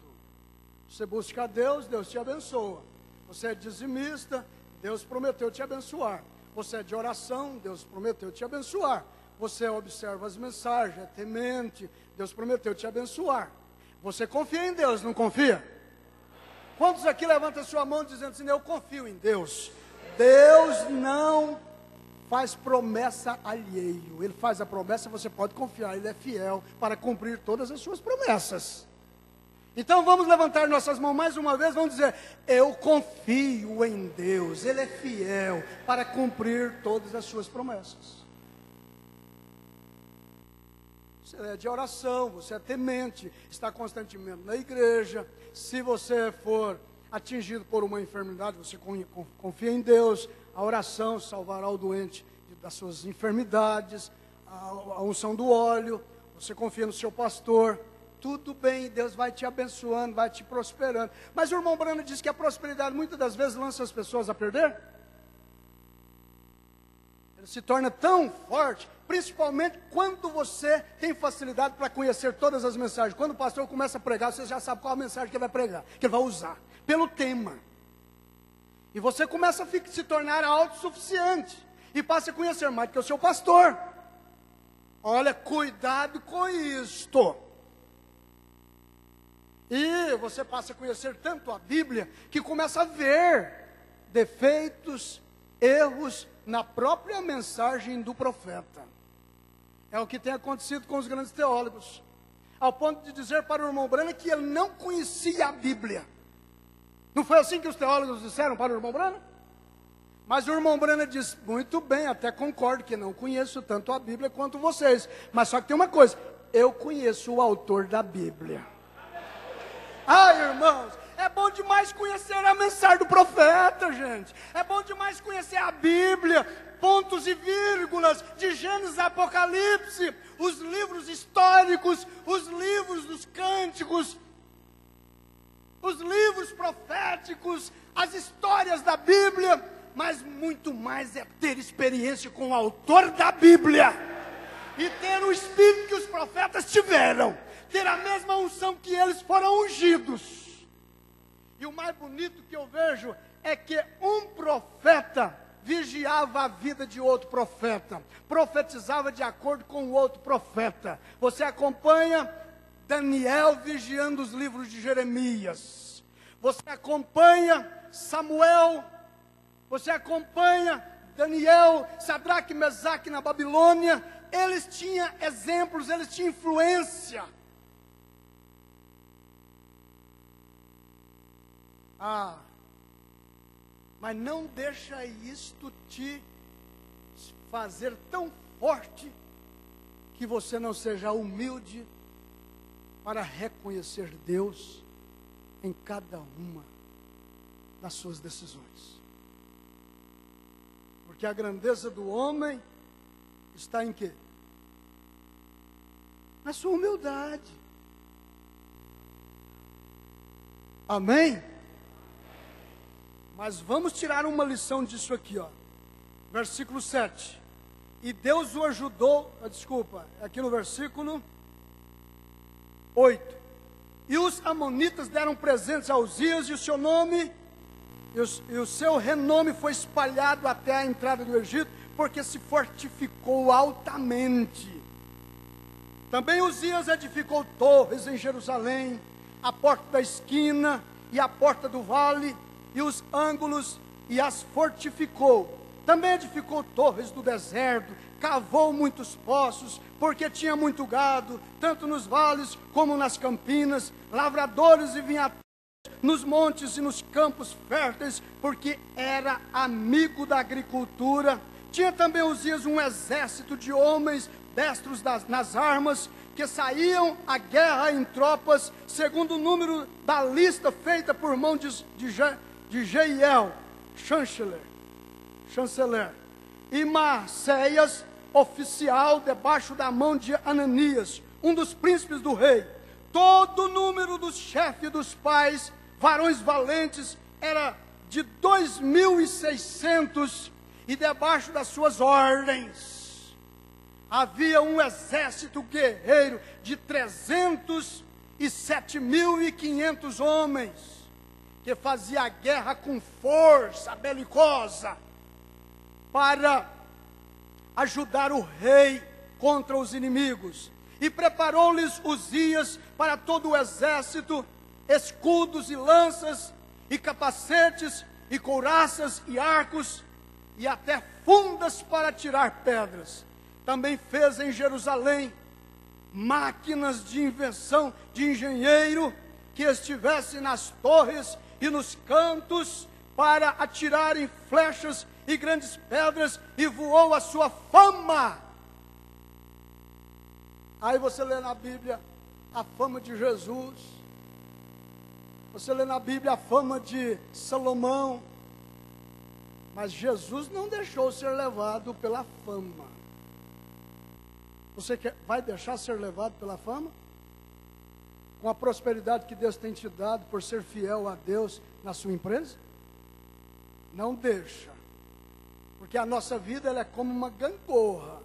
Você busca a Deus, Deus te abençoa. Você é dizimista, Deus prometeu te abençoar. Você é de oração, Deus prometeu te abençoar. Você observa as mensagens, é temente, Deus prometeu te abençoar. Você confia em Deus, não confia? Quantos aqui levantam a sua mão dizendo assim, eu confio em Deus? Deus não faz promessa alheio. Ele faz a promessa, você pode confiar, Ele é fiel para cumprir todas as suas promessas. Então vamos levantar nossas mãos mais uma vez, vamos dizer, eu confio em Deus, Ele é fiel para cumprir todas as suas promessas. Você é de oração, você é temente, está constantemente na igreja. Se você for atingido por uma enfermidade, você confia em Deus. A oração salvará o doente das suas enfermidades, a unção do óleo, você confia no seu pastor, tudo bem, Deus vai te abençoando, vai te prosperando. Mas o irmão Branham diz que a prosperidade muitas das vezes lança as pessoas a perder. Ele se torna tão forte, principalmente quando você tem facilidade para conhecer todas as mensagens. Quando o pastor começa a pregar, você já sabe qual a mensagem que ele vai pregar, que ele vai usar, pelo tema. E você começa a se tornar autossuficiente, e passa a conhecer mais do que o seu pastor. Olha, cuidado com isto. E você passa a conhecer tanto a Bíblia, que começa a ver defeitos, erros na própria mensagem do profeta. É o que tem acontecido com os grandes teólogos, ao ponto de dizer para o irmão Branham que ele não conhecia a Bíblia. Não foi assim que os teólogos disseram para o irmão Branham? Mas o irmão Branham diz, muito bem, até concordo que não conheço tanto a Bíblia quanto vocês. Mas só que tem uma coisa, eu conheço o autor da Bíblia. Irmãos, é bom demais conhecer a mensagem do profeta, gente. É bom demais conhecer a Bíblia, pontos e vírgulas, de Gênesis a Apocalipse, os livros históricos, os livros dos cânticos, os livros proféticos, as histórias da Bíblia, mas muito mais é ter experiência com o autor da Bíblia, e ter o espírito que os profetas tiveram, ter a mesma unção que eles foram ungidos. E o mais bonito que eu vejo é que um profeta vigiava a vida de outro profeta, profetizava de acordo com o outro profeta. Você acompanha Daniel vigiando os livros de Jeremias, você acompanha Samuel, você acompanha Daniel, Sadraque, Mesaque na Babilônia. Eles tinham exemplos, eles tinham influência. Mas não deixa isto te fazer tão forte que você não seja humilde para reconhecer Deus em cada uma das suas decisões. Porque a grandeza do homem está em quê? Na sua humildade. Amém? Mas vamos tirar uma lição disso aqui, ó. Versículo 7. E Deus o ajudou, aqui no versículo 8. E os amonitas deram presentes a Uzias, e o seu nome, e o seu renome foi espalhado até a entrada do Egito, porque se fortificou altamente. Também Uzias edificou torres em Jerusalém, a porta da esquina e a porta do vale, e os ângulos, e as fortificou. Também edificou torres do deserto, cavou muitos poços, porque tinha muito gado, tanto nos vales como nas campinas, lavradores e vinhateiros, nos montes e nos campos férteis, porque era amigo da agricultura. Tinha também Uzias um exército de homens destros nas armas, que saíam à guerra em tropas, segundo o número da lista feita por mão de Jeiel, chanceler, e Maceias, oficial, debaixo da mão de Ananias, um dos príncipes do rei. Todo o número dos chefes dos pais, varões valentes, era de 2.600, e debaixo das suas ordens havia um exército guerreiro de 307.500 homens, que fazia a guerra com força belicosa, para ajudar o rei contra os inimigos. E preparou-lhes Uzias para todo o exército, escudos e lanças, e capacetes, e couraças, e arcos, e até fundas para tirar pedras. Também fez em Jerusalém máquinas de invenção de engenheiro, que estivessem nas torres e nos cantos, para atirarem flechas e grandes pedras, e voou a sua fama. Aí você lê na Bíblia a fama de Jesus, você lê na Bíblia a fama de Salomão, Mas Jesus não deixou ser levado pela fama. Você vai deixar ser levado pela fama? Com a prosperidade que Deus tem te dado por ser fiel a Deus na sua empresa? Não deixa. Porque a nossa vida ela é como uma gangorra.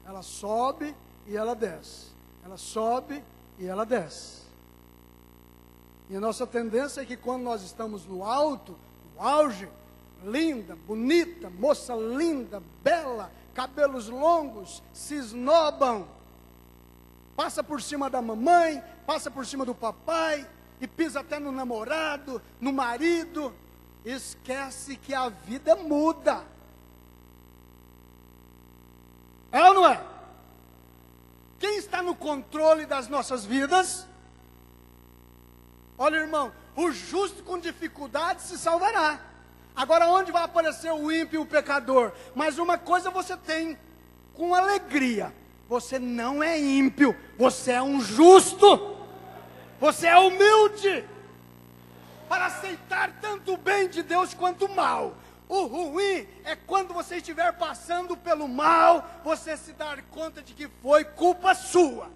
Ela sobe e ela desce. Ela sobe e ela desce. E a nossa tendência é que quando nós estamos no alto, no auge, linda, bonita, moça linda, bela, cabelos longos, se esnobam, passa por cima da mamãe, passa por cima do papai, e pisa até no namorado, no marido, esquece que a vida muda. É ou não é? Quem está no controle das nossas vidas? Olha, irmão, o justo com dificuldade se salvará. Agora, onde vai aparecer o ímpio e o pecador? Mas uma coisa você tem com alegria: você não é ímpio, você é um justo, você é humilde, para aceitar tanto o bem de Deus quanto o mal. O ruim é quando você estiver passando pelo mal, você se dar conta de que foi culpa sua.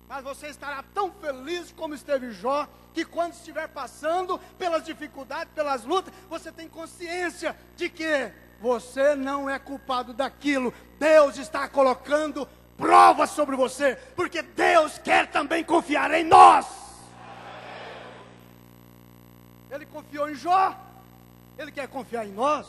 Mas você estará tão feliz como esteve Jó, que quando estiver passando pelas dificuldades, pelas lutas, você tem consciência de que você não é culpado daquilo. Deus está colocando provas sobre você, porque Deus quer também confiar em nós. Ele confiou em Jó, Ele quer confiar em nós.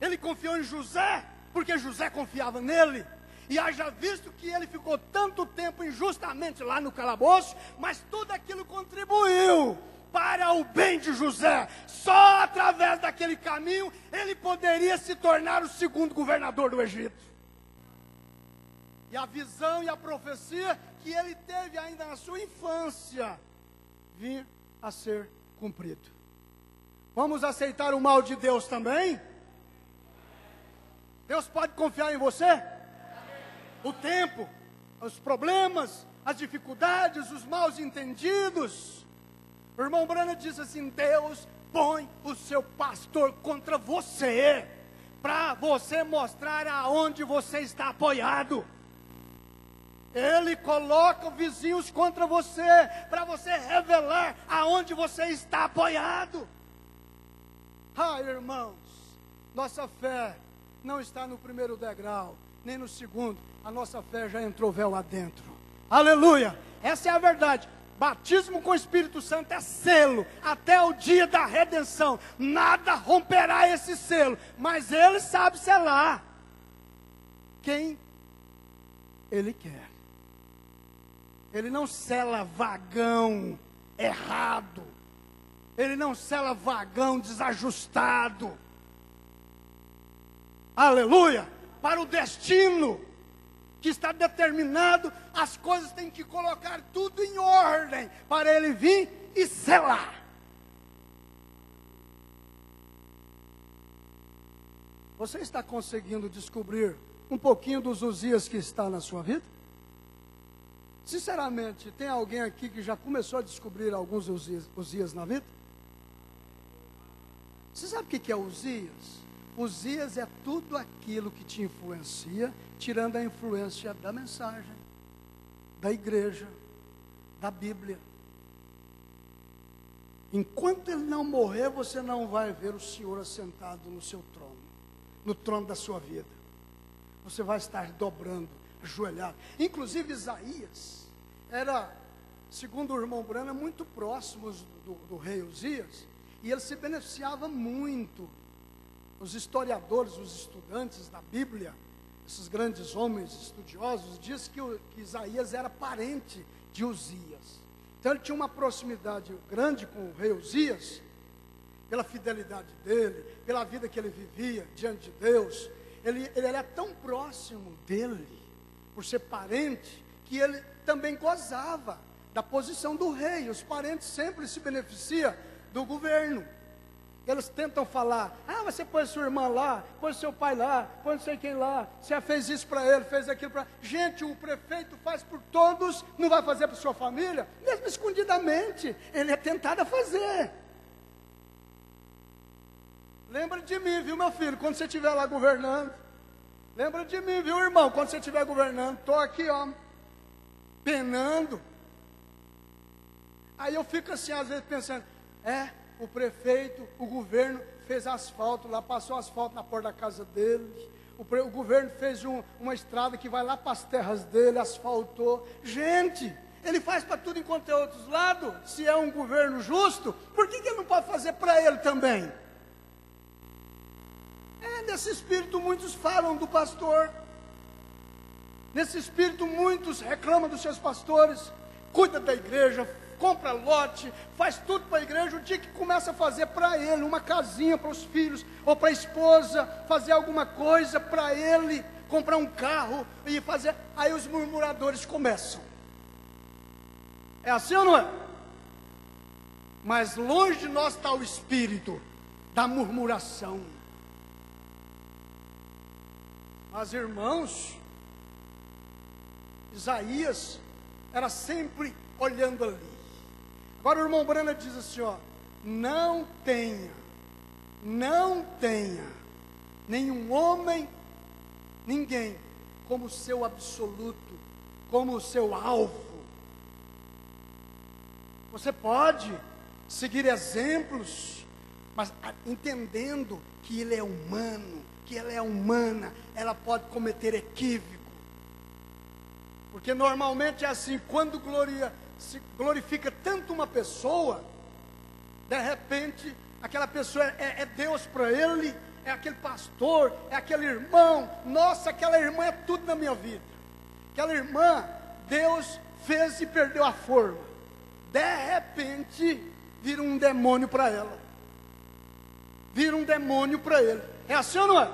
Ele confiou em José, porque José confiava nele. E haja visto que ele ficou tanto tempo injustamente lá no calabouço, mas tudo aquilo contribuiu para o bem de José. Só através daquele caminho ele poderia se tornar o segundo governador do Egito. E a visão e a profecia que ele teve ainda na sua infância vir a ser cumprido. Vamos aceitar o mal de Deus também? Deus pode confiar em você? O tempo, os problemas, as dificuldades, os maus entendidos. O irmão Branham diz assim: Deus põe o seu pastor contra você, para você mostrar aonde você está apoiado. Ele coloca vizinhos contra você, para você revelar aonde você está apoiado. Ah, irmãos, nossa fé não está no primeiro degrau, nem no segundo. A nossa fé já entrou véu adentro. Aleluia! Essa é a verdade. Batismo com o Espírito Santo é selo até o dia da redenção. Nada romperá esse selo, mas Ele sabe selar quem Ele quer. Ele não sela vagão errado. Ele não sela vagão desajustado. Aleluia! Para o destino que está determinado, as coisas têm que colocar tudo em ordem para ele vir e selar. Você está conseguindo descobrir um pouquinho dos Uzias que está na sua vida? Sinceramente, tem alguém aqui que já começou a descobrir alguns Uzias na vida? Você sabe o que é Uzias? Uzias é tudo aquilo que te influencia, tirando a influência da mensagem, da igreja, da Bíblia. Enquanto ele não morrer, você não vai ver o Senhor assentado no seu trono, no trono da sua vida. Você vai estar dobrando, ajoelhado. Inclusive Isaías era, segundo o irmão Branham, muito próximo do rei Uzias, e ele se beneficiava muito. Os historiadores, os estudantes da Bíblia, esses grandes homens estudiosos, dizem que Isaías era parente de Uzias. Então ele tinha uma proximidade grande com o rei Uzias, pela fidelidade dele, pela vida que ele vivia diante de Deus. Ele era tão próximo dele, por ser parente, que ele também gozava da posição do rei. Os parentes sempre se beneficiam do governo. Eles tentam falar: ah, você pôs sua irmã lá, pôs seu pai lá, pôs não sei quem lá, você fez isso para ele, fez aquilo para... Gente, o prefeito faz por todos, não vai fazer para sua família? Mesmo escondidamente, ele é tentado a fazer. Lembra de mim, viu, meu filho, quando você estiver lá governando. Lembra de mim, viu, irmão, quando você estiver governando. Estou aqui, ó, penando. Aí eu fico assim, às vezes, pensando, o prefeito, o governo fez asfalto lá, passou asfalto na porta da casa dele. O governo fez uma estrada que vai lá para as terras dele, asfaltou. Gente, ele faz para tudo enquanto é outros lados. Se é um governo justo, por que ele não pode fazer para ele também? Nesse espírito muitos falam do pastor. Nesse espírito muitos reclamam dos seus pastores. Cuida da igreja, compra lote, faz tudo para a igreja. O dia que começa a fazer para ele uma casinha para os filhos, ou para a esposa, fazer alguma coisa para ele, comprar um carro e fazer, aí os murmuradores começam. É assim ou não é? Mas longe de nós está o espírito da murmuração. Mas irmãos, Isaías era sempre olhando ali. Agora o irmão Brana diz assim, ó, não tenha nenhum homem, ninguém, como seu absoluto, como seu alvo. Você pode seguir exemplos, mas entendendo que ele é humano, que ela é humana, ela pode cometer equívoco. Porque normalmente é assim, quando se glorifica tanto uma pessoa, de repente, aquela pessoa é Deus para ele, é aquele pastor, é aquele irmão. Nossa, aquela irmã é tudo na minha vida. Aquela irmã, Deus fez e perdeu a forma. De repente, vira um demônio para ela. Vira um demônio para ele. É assim ou não é?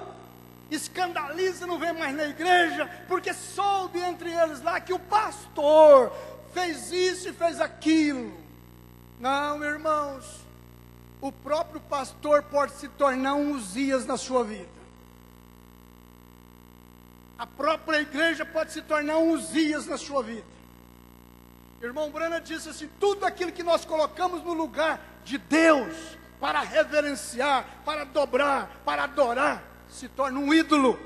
Escandaliza, não vem mais na igreja, porque soube entre eles lá que o pastor fez isso e fez aquilo. Não, irmãos, o próprio pastor pode se tornar um Uzias na sua vida. A própria igreja pode se tornar um Uzias na sua vida. Irmão Brana disse assim, tudo aquilo que nós colocamos no lugar de Deus, para reverenciar, para dobrar, para adorar, se torna um ídolo.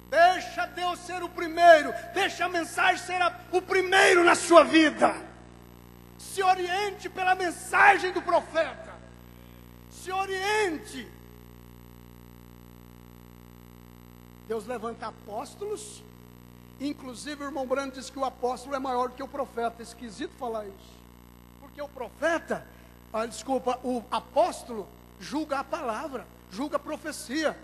Deixa Deus ser o primeiro, deixa a mensagem ser o primeiro na sua vida. Se oriente pela mensagem do profeta. Se oriente. Deus levanta apóstolos. Inclusive o irmão Brando diz que o apóstolo é maior do que o profeta. É esquisito falar isso. Porque o profeta, o apóstolo julga a palavra, julga a profecia.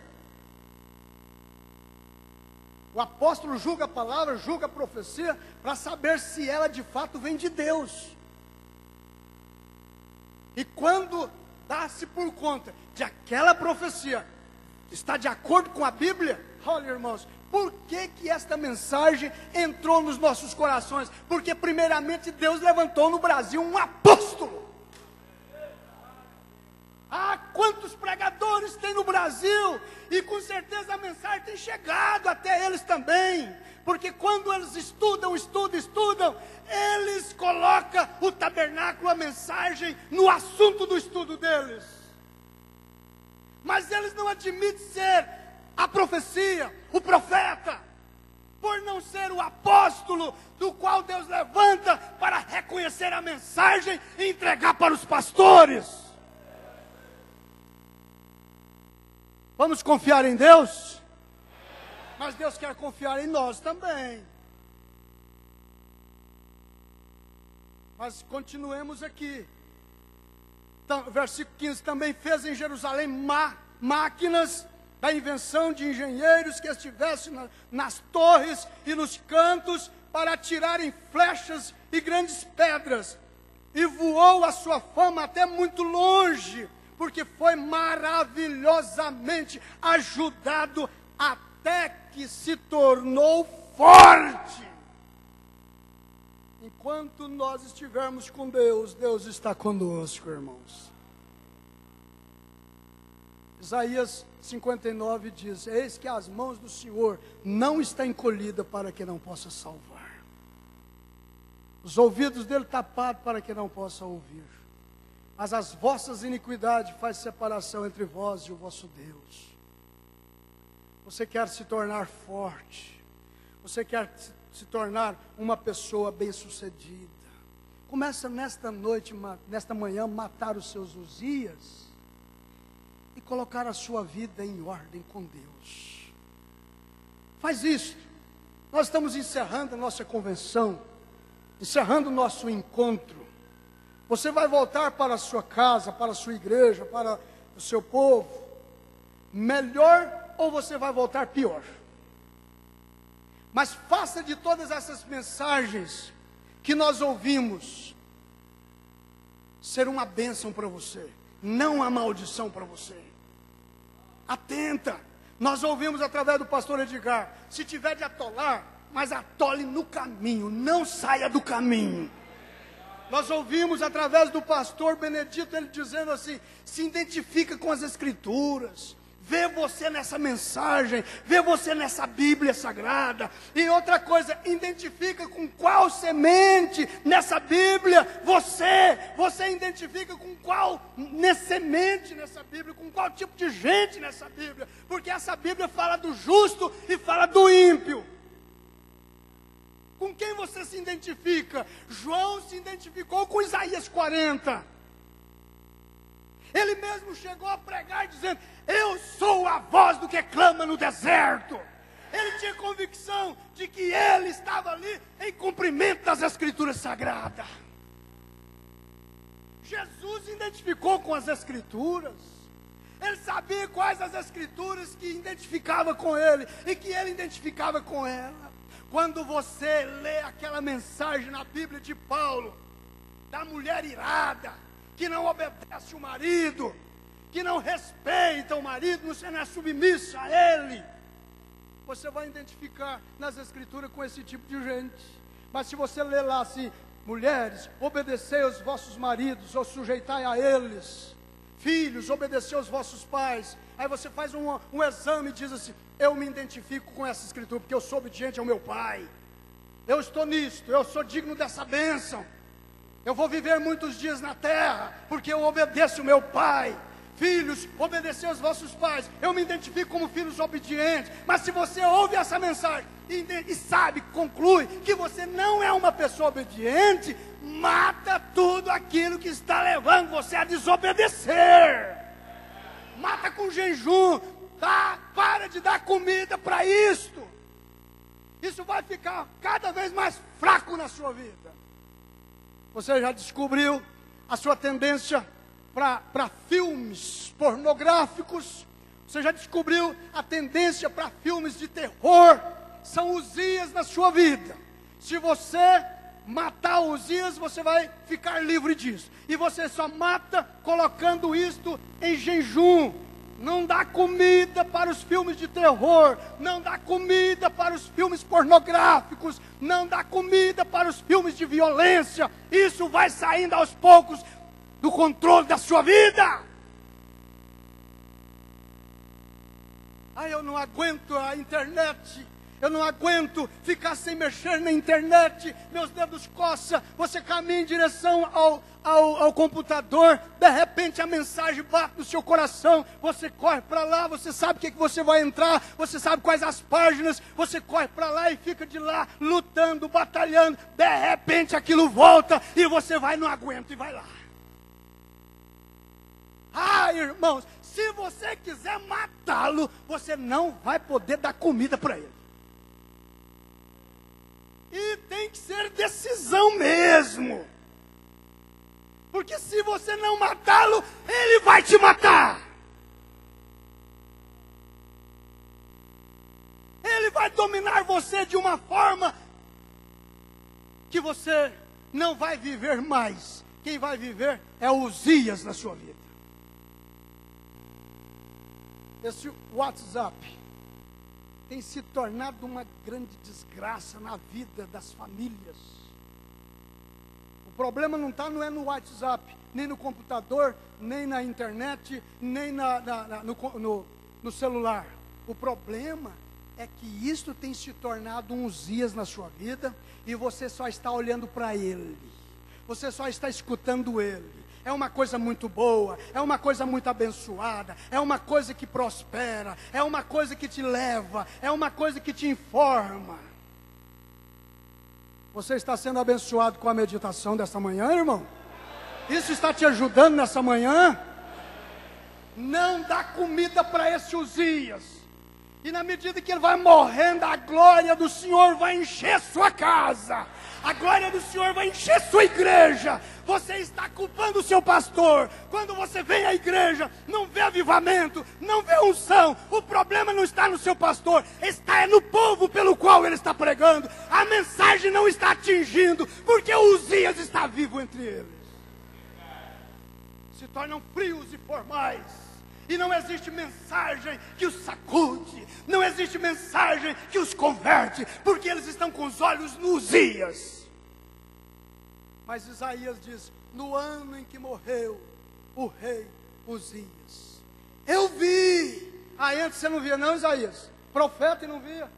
O apóstolo julga a palavra, julga a profecia, para saber se ela de fato vem de Deus. E quando dá-se por conta de aquela profecia está de acordo com a Bíblia, olha irmãos, por que que esta mensagem entrou nos nossos corações? Porque primeiramente Deus levantou no Brasil um apóstolo. Ah, quantos pregadores tem no Brasil, e com certeza a mensagem tem chegado até eles também, porque quando eles estudam, eles colocam o tabernáculo, a mensagem, no assunto do estudo deles, mas eles não admitem ser a profecia, o profeta, por não ser o apóstolo, do qual Deus levanta para reconhecer a mensagem e entregar para os pastores. Vamos confiar em Deus? Mas Deus quer confiar em nós também. Mas continuemos aqui. Então, versículo 15, também fez em Jerusalém máquinas da invenção de engenheiros que estivessem nas torres e nos cantos para atirarem flechas e grandes pedras. E voou a sua fama até muito longe, porque foi maravilhosamente ajudado até que se tornou forte. Enquanto nós estivermos com Deus, Deus está conosco, irmãos. Isaías 59 diz, eis que as mãos do Senhor não está encolhida para que não possa salvar. Os ouvidos dele tapados para que não possa ouvir. mas as vossas iniquidades faz separação entre vós e o vosso Deus. Você quer se tornar forte, você quer se tornar uma pessoa bem-sucedida. Começa nesta noite, nesta manhã, matar os seus Uzias e colocar a sua vida em ordem com Deus. Faz isso. Nós estamos encerrando a nossa convenção, encerrando o nosso encontro. Você vai voltar para a sua casa, para a sua igreja, para o seu povo, melhor, ou você vai voltar pior? Mas faça de todas essas mensagens que nós ouvimos ser uma bênção para você, não uma maldição para você. Atenta. Nós ouvimos através do pastor Edgar: se tiver de atolar, mas atole no caminho, não saia do caminho. Nós ouvimos através do pastor Benedito, ele dizendo assim: se identifica com as Escrituras, vê você nessa mensagem, vê você nessa Bíblia Sagrada. E outra coisa, identifica com qual semente nessa Bíblia você identifica com qual semente nessa Bíblia, com qual tipo de gente nessa Bíblia, porque essa Bíblia fala do justo e fala do ímpio. Com quem você se identifica? João se identificou com Isaías 40. Ele mesmo chegou a pregar dizendo: eu sou a voz do que clama no deserto. Ele tinha convicção de que ele estava ali em cumprimento das Escrituras Sagradas. Jesus se identificou com as Escrituras. Ele sabia quais as Escrituras que identificavam com ele e que ele identificava com ela. Quando você lê aquela mensagem na Bíblia de Paulo, da mulher irada, que não obedece o marido, que não respeita o marido, você não é submissa a ele, você vai identificar nas Escrituras com esse tipo de gente. Mas se você ler lá assim: mulheres, obedecei aos vossos maridos, ou sujeitai a eles. Filhos, obedecei aos vossos pais. Aí você faz um exame e diz assim: eu me identifico com essa Escritura, porque eu sou obediente ao meu pai. Eu estou nisto, eu sou digno dessa bênção. Eu vou viver muitos dias na terra, porque eu obedeço ao meu pai. Filhos, obedecei aos vossos pais. Eu me identifico como filhos obedientes. Mas se você ouve essa mensagem e sabe, conclui que você não é uma pessoa obediente, mata tudo aquilo que está levando você a desobedecer. Mata com jejum. Para de dar comida para isto. Isso vai ficar cada vez mais fraco na sua vida. Você já descobriu a sua tendência para filmes pornográficos? Você já descobriu a tendência para filmes de terror? São Uzias na sua vida. Se você matar Uzias, você vai ficar livre disso. E você só mata colocando isto em jejum. Não dá comida para os filmes de terror, não dá comida para os filmes pornográficos, não dá comida para os filmes de violência. Isso vai saindo aos poucos do controle da sua vida. Eu não aguento a internet. Eu não aguento ficar sem mexer na internet. Meus dedos coçam. Você caminha em direção ao computador. De repente a mensagem bate no seu coração. Você corre para lá. Você sabe o que você vai entrar. Você sabe quais as páginas. Você corre para lá e fica de lá lutando, batalhando. De repente aquilo volta e você vai, não aguenta, e vai lá. Irmãos, se você quiser matá-lo, você não vai poder dar comida para ele. E tem que ser decisão mesmo. Porque se você não matá-lo, ele vai te matar. Ele vai dominar você de uma forma que você não vai viver mais. Quem vai viver é Uzias na sua vida. Esse WhatsApp tem se tornado uma grande desgraça na vida das famílias. O problema não é no WhatsApp, nem no computador, nem na internet, nem no celular. O problema é que isto tem se tornado um Uzias na sua vida e você só está olhando para ele. Você só está escutando ele. é uma coisa muito boa, é uma coisa muito abençoada, é uma coisa que prospera, é uma coisa que te leva, é uma coisa que te informa. Você está sendo abençoado com a meditação dessa manhã, irmão? Isso está te ajudando nessa manhã? Não dá comida para esse Uzias. E na medida que ele vai morrendo, a glória do Senhor vai encher sua casa. A glória do Senhor vai encher sua igreja. Você está culpando o seu pastor. Quando você vem à igreja, não vê avivamento, não vê unção. O problema não está no seu pastor, está no povo pelo qual ele está pregando. A mensagem não está atingindo, porque o Uzias está vivo entre eles. Se tornam frios e formais. E não existe mensagem que os sacude, não existe mensagem que os converte, porque eles estão com os olhos no Uzias. Mas Isaías diz: no ano em que morreu o rei Uzias, eu vi. Aí antes você não via não, Isaías? Profeta e não via.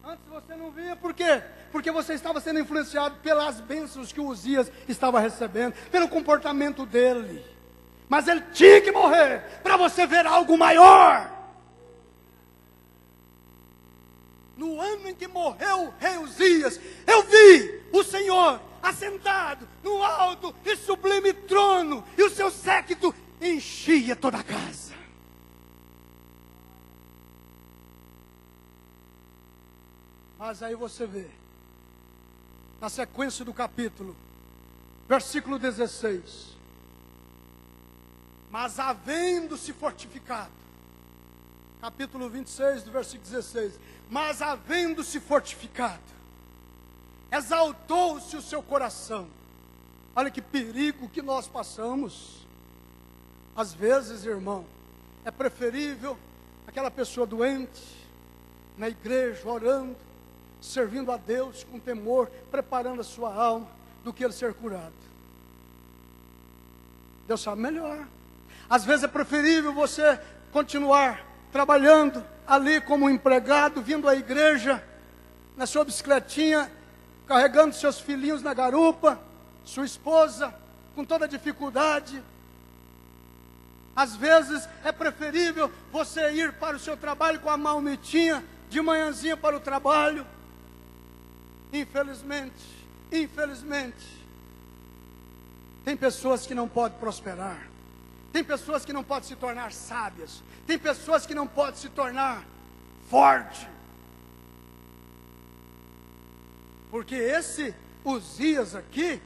Antes você não via, por quê? Porque você estava sendo influenciado pelas bênçãos que o Uzias estava recebendo, pelo comportamento dele. Mas ele tinha que morrer para você ver algo maior. No ano em que morreu o rei Uzias, eu vi o Senhor assentado no alto e sublime trono, e o seu séquito enchia toda a casa. Mas aí você vê, na sequência do capítulo, versículo 16: mas havendo-se fortificado, capítulo 26, do versículo 16, mas havendo-se fortificado, exaltou-se o seu coração. Olha que perigo que nós passamos. Às vezes, irmão, é preferível aquela pessoa doente, na igreja, orando, servindo a Deus com temor, preparando a sua alma, do que ele ser curado. Deus sabe melhor. Às vezes é preferível você continuar trabalhando ali como empregado, vindo à igreja, na sua bicicletinha, carregando seus filhinhos na garupa, sua esposa, com toda dificuldade. Às vezes é preferível você ir para o seu trabalho com a marmitinha, de manhãzinha para o trabalho. Infelizmente, tem pessoas que não podem prosperar. Tem pessoas que não podem se tornar sábias. Tem pessoas que não podem se tornar fortes. Porque esse Uzias aqui,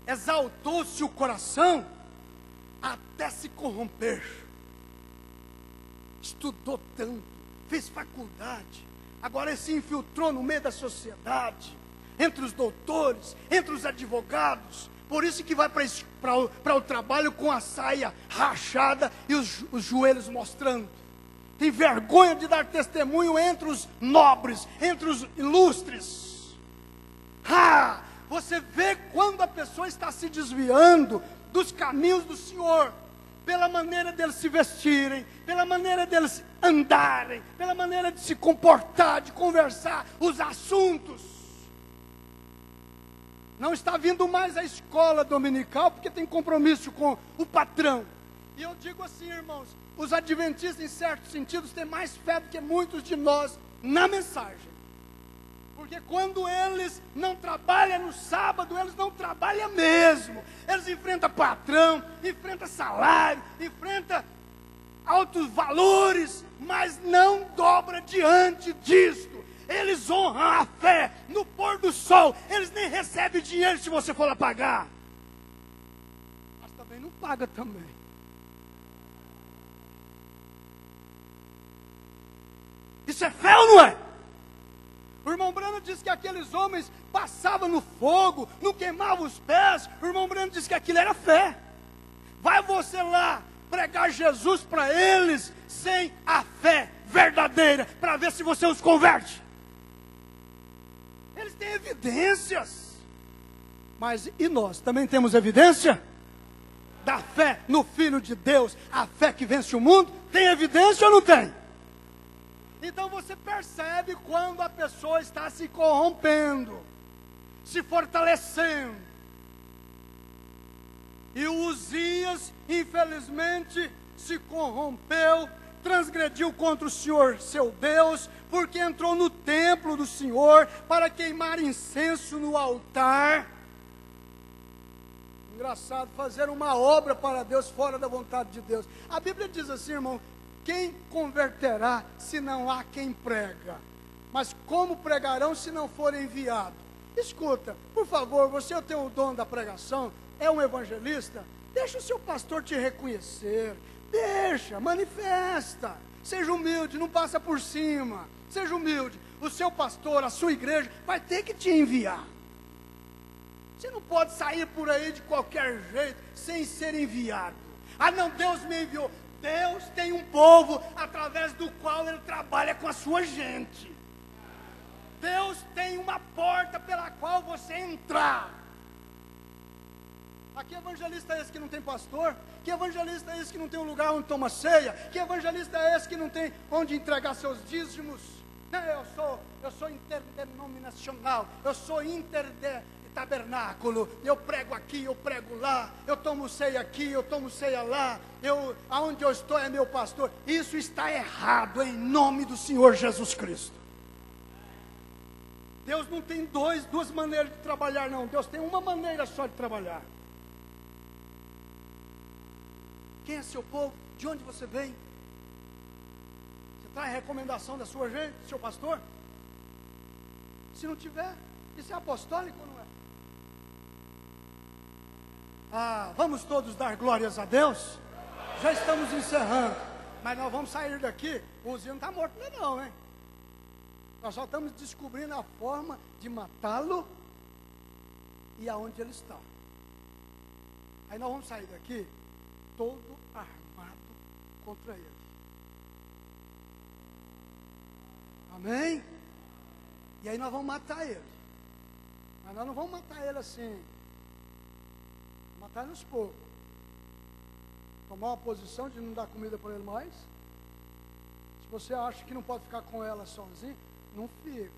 exaltou-se o coração até se corromper. Estudou tanto, fez faculdade, agora ele se infiltrou no meio da sociedade, entre os doutores, entre os advogados. Por isso que vai para o trabalho com a saia rachada e os joelhos mostrando. Tem vergonha de dar testemunho entre os nobres, entre os ilustres. Você vê quando a pessoa está se desviando dos caminhos do Senhor, pela maneira deles se vestirem, pela maneira deles andarem, pela maneira de se comportar, de conversar, os assuntos. Não está vindo mais à escola dominical, porque tem compromisso com o patrão. E eu digo assim, irmãos, os adventistas, em certos sentidos, têm mais fé do que muitos de nós na mensagem. Porque quando eles não trabalham no sábado, eles não trabalham mesmo. Eles enfrentam patrão, enfrentam salário, enfrentam altos valores, mas não dobra diante disto. Eles honram a fé no pôr do sol. Eles nem recebem dinheiro se você for lá pagar. Mas também não paga também. Isso é fé ou não é? O irmão Brando disse que aqueles homens passavam no fogo, não queimavam os pés. O irmão Brando disse que aquilo era fé. Vai você lá pregar Jesus para eles sem a fé verdadeira, para ver se você os converte. Eles têm evidências. Mas e nós também temos evidência? Da fé no Filho de Deus, a fé que vence o mundo, tem evidência ou não tem? Então você percebe quando a pessoa está se corrompendo, se fortalecendo. E o Uzias, infelizmente, se corrompeu, transgrediu contra o Senhor, seu Deus, porque entrou no templo do Senhor para queimar incenso no altar. Engraçado, fazer uma obra para Deus fora da vontade de Deus. A Bíblia diz assim, irmão: quem converterá se não há quem prega? Mas como pregarão se não for enviado? Escuta, por favor, você tem o dom da pregação, é um evangelista, deixa o seu pastor te reconhecer, deixa, manifesta, seja humilde, não passa por cima, seja humilde. O seu pastor, a sua igreja, vai ter que te enviar. Você não pode sair por aí de qualquer jeito, sem ser enviado. Ah não, Deus me enviou. Deus tem um povo através do qual Ele trabalha com a sua gente. Deus tem uma porta pela qual você entrar. Ah, que evangelista é esse que não tem pastor? Que evangelista é esse que não tem um lugar onde toma ceia? Que evangelista é esse que não tem onde entregar seus dízimos? Não, eu sou interdenominacional, eu sou tabernáculo, eu prego aqui, eu prego lá, eu tomo ceia aqui, eu tomo ceia lá, aonde eu estou é meu pastor. Isso está errado, em nome do Senhor Jesus Cristo. Deus não tem duas maneiras de trabalhar, não. Deus tem uma maneira só de trabalhar. Quem é seu povo? De onde você vem? Você traz recomendação da sua gente, do seu pastor? Se não tiver, isso é apostólico ou não é? Ah, vamos todos dar glórias a Deus? Já estamos encerrando, mas nós vamos sair daqui. O Uzias não está morto não, hein? Nós só estamos descobrindo a forma de matá-lo e aonde ele está. Aí nós vamos sair daqui todo armado contra ele. Amém? E aí nós vamos matar ele. Mas nós não vamos matar ele assim. Matar nos poucos. Tomar uma posição de não dar comida para ele mais. Se você acha que não pode ficar com ela sozinho, não fica.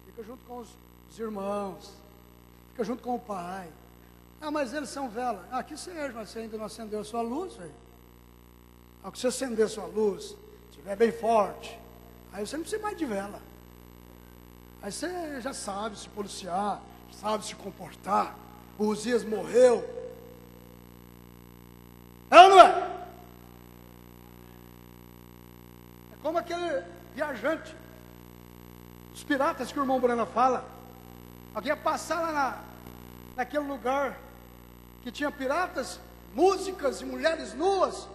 Fica junto com os irmãos. Fica junto com o pai. Ah, mas eles são vela. Ah, que seja, mas você ainda não acendeu a sua luz, velho. Ao que você acender a sua luz, estiver bem forte, aí você não precisa mais de vela. Aí você já sabe se policiar, sabe se comportar. O Uzias morreu. É ou não é? É como aquele viajante, os piratas que o irmão Brana fala. Alguém ia passar lá naquele lugar que tinha piratas, músicas e mulheres nuas.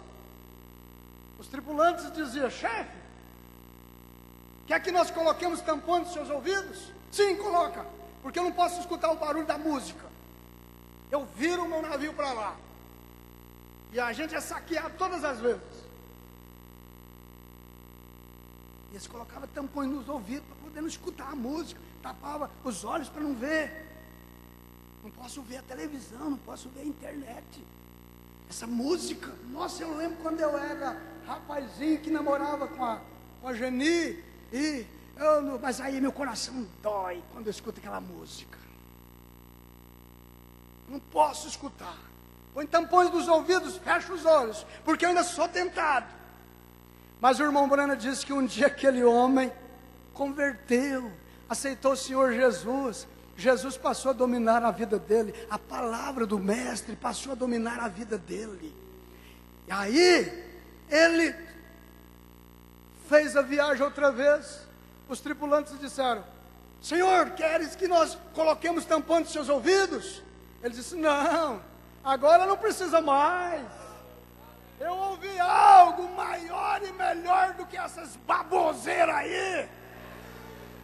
Os tripulantes diziam: chefe, quer que nós coloquemos tampões nos seus ouvidos? Sim, coloca, porque eu não posso escutar o barulho da música. Eu viro o meu navio para lá. E a gente é saqueado todas as vezes. E eles colocavam tampões nos ouvidos para poder não escutar a música. Tapava os olhos para não ver. Não posso ver a televisão, não posso ver a internet. Essa música. Nossa, eu lembro quando eu era rapazinho que namorava com a Geni. Mas aí meu coração dói quando eu escuto aquela música. Não posso escutar. Põe tampões nos ouvidos, fecha os olhos, porque eu ainda sou tentado. Mas o irmão Brana disse que um dia aquele homem converteu, aceitou o Senhor Jesus. Jesus passou a dominar a vida dele. A palavra do mestre passou a dominar a vida dele. E aí, ele fez a viagem outra vez. Os tripulantes disseram: Senhor, queres que nós coloquemos tampões nos seus ouvidos? Ele disse: não, agora não precisa mais. Eu ouvi algo maior e melhor do que essas baboseiras aí.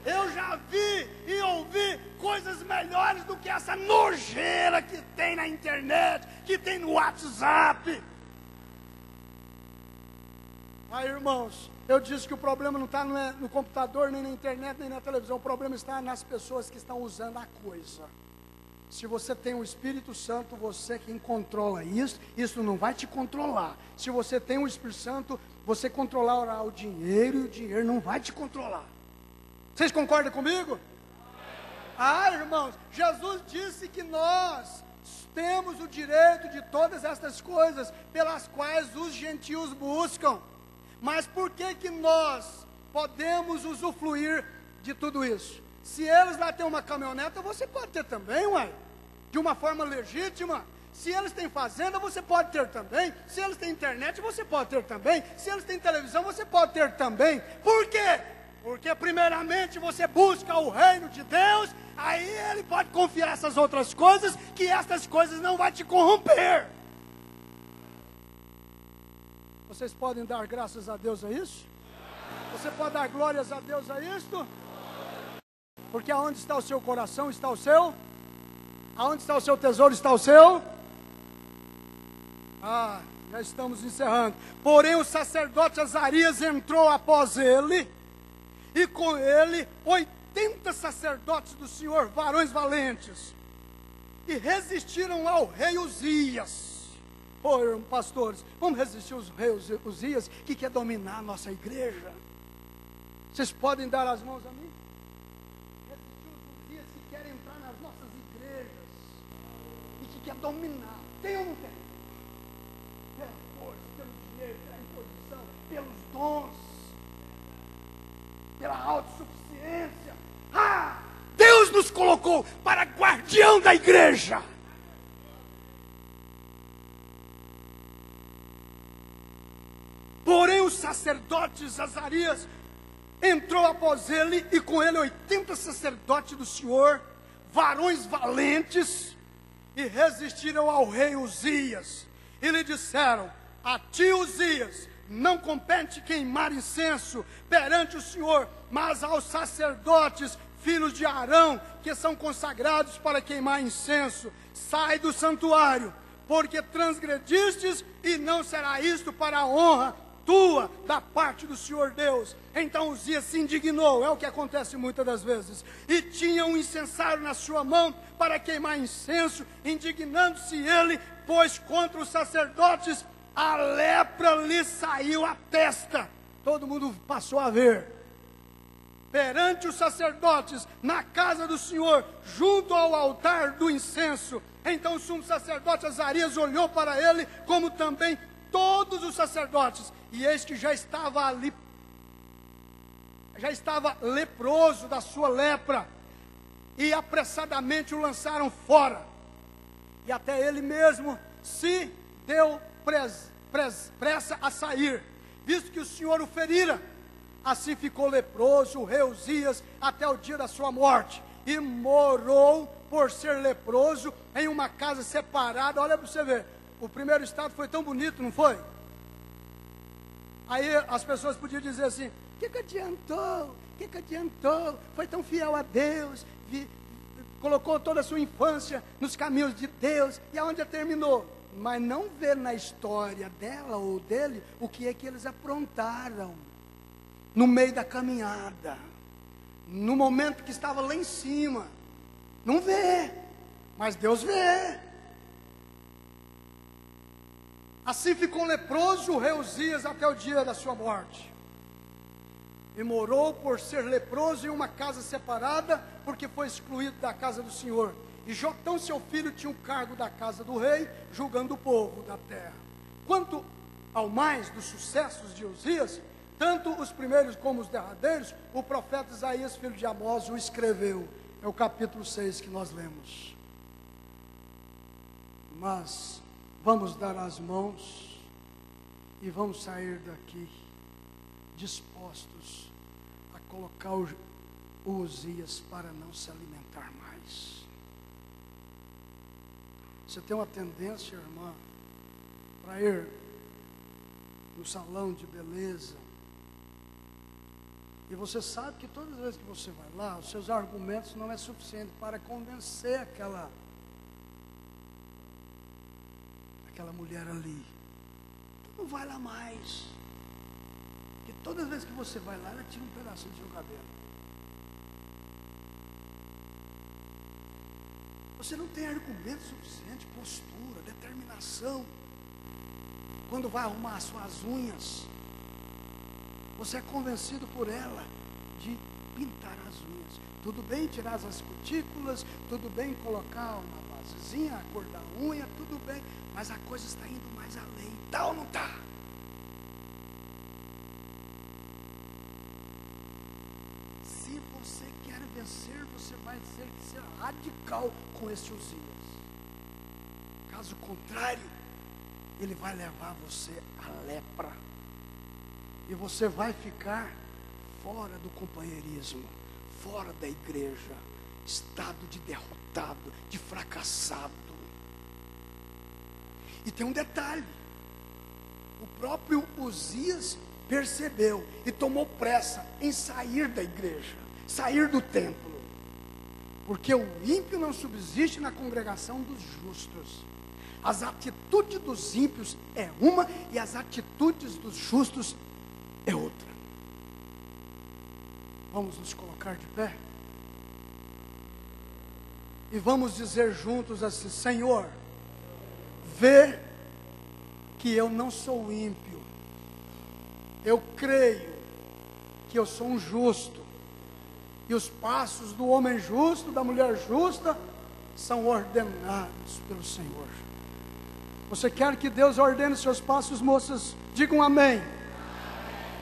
Eu já vi e ouvi coisas melhores do que essa nojeira que tem na internet, que tem no WhatsApp. Aí, irmãos, eu disse que o problema não está no computador, nem na internet, nem na televisão. O problema está nas pessoas que estão usando a coisa. Se você tem o Espírito Santo, você quem controla isso não vai te controlar. Se você tem o Espírito Santo, você controlará o dinheiro, e o dinheiro não vai te controlar. Vocês concordam comigo? Ah, irmãos, Jesus disse que nós temos o direito de todas estas coisas pelas quais os gentios buscam. Mas por que nós podemos usufruir de tudo isso? Se eles lá têm uma caminhoneta, você pode ter também, uai, de uma forma legítima. Se eles têm fazenda, você pode ter também. Se eles têm internet, você pode ter também. Se eles têm televisão, você pode ter também. Por quê? Porque primeiramente você busca o reino de Deus, aí Ele pode confiar essas outras coisas, que estas coisas não vão te corromper. Vocês podem dar graças a Deus a isso? Você pode dar glórias a Deus a isto? Porque aonde está o seu coração, está o seu? Aonde está o seu tesouro, está o seu? Já estamos encerrando. Porém o sacerdote Azarias entrou após ele, e com ele 80 sacerdotes do Senhor, varões valentes, e resistiram ao rei Uzias. Pastores, vamos resistir aos reis Uzias, que quer dominar a nossa igreja. Vocês podem dar as mãos a mim? Resistir aos Uzias que querem entrar nas nossas igrejas, e que quer dominar. Tem ou não tem? Pela força, pelo dinheiro, pela imposição, pelos dons, pela autossuficiência. Deus nos colocou para guardião da igreja. Porém o sacerdote Azarias entrou após ele, e com ele 80 sacerdotes do Senhor, varões valentes, e resistiram ao rei Uzias. E lhe disseram: a ti, Uzias, não compete queimar incenso perante o Senhor, mas aos sacerdotes, filhos de Arão, que são consagrados para queimar incenso. Sai do santuário, porque transgredistes, e não será isto para a honra tua da parte do Senhor Deus. Então Uzias se indignou, é o que acontece muitas das vezes, e tinha um incensário na sua mão para queimar incenso, indignando-se ele, pois contra os sacerdotes a lepra lhe saiu à testa. Todo mundo passou a ver. Perante os sacerdotes, na casa do Senhor, junto ao altar do incenso. Então o sumo sacerdote Azarias olhou para ele, como também todos os sacerdotes, e eis que já estava ali, já estava leproso da sua lepra, e apressadamente o lançaram fora. E até ele mesmo se deu pressa a sair, visto que o Senhor o ferira. Assim ficou leproso o rei Uzias até o dia da sua morte, e morou por ser leproso em uma casa separada. Olha para você ver, o primeiro estado foi tão bonito, não foi? Aí as pessoas podiam dizer assim: o que adiantou? O que adiantou? Foi tão fiel a Deus, colocou toda a sua infância nos caminhos de Deus, e aonde terminou? Mas não vê na história dela ou dele o que é que eles aprontaram no meio da caminhada, no momento que estava lá em cima. Não vê, mas Deus vê. Assim ficou leproso o rei Uzias até o dia da sua morte, e morou por ser leproso em uma casa separada, porque foi excluído da casa do Senhor. E Jotão seu filho tinha o cargo da casa do rei, julgando o povo da terra. Quanto ao mais dos sucessos de Uzias, tanto os primeiros como os derradeiros, o profeta Isaías, filho de Amós, o escreveu. É o capítulo 6 que nós lemos. Mas vamos dar as mãos e vamos sair daqui dispostos a colocar o Uzias para não se alimentar mais. Você tem uma tendência, irmã, para ir no salão de beleza, e você sabe que todas as vezes que você vai lá, os seus argumentos não é suficiente para convencer aquela mulher ali. Então não vai lá mais, porque todas as vezes que você vai lá, ela tira um pedacinho do seu cabelo. Você não tem argumento suficiente, postura, determinação. Quando vai arrumar as suas unhas, você é convencido por ela de pintar as unhas. Tudo bem tirar as cutículas, tudo bem colocar uma basezinha, a cor da unha, tudo bem, mas a coisa está indo mais além, tá ou não está? Se você quer vencer, você vai ter que ser radical com esse Uzias. Caso contrário, ele vai levar você à lepra. E você vai ficar fora do companheirismo, fora da igreja, estado de derrotado, de fracassado. E tem um detalhe: o próprio Uzias percebeu e tomou pressa em sair da igreja, sair do templo, porque o ímpio não subsiste na congregação dos justos. As atitudes dos ímpios é uma e as atitudes dos justos é outra. Vamos nos colocar de pé e vamos dizer juntos assim: Senhor, vê que eu não sou ímpio, eu creio que eu sou um justo, e os passos do homem justo, da mulher justa, são ordenados pelo Senhor. Você quer que Deus ordene seus passos, moças? Digam amém.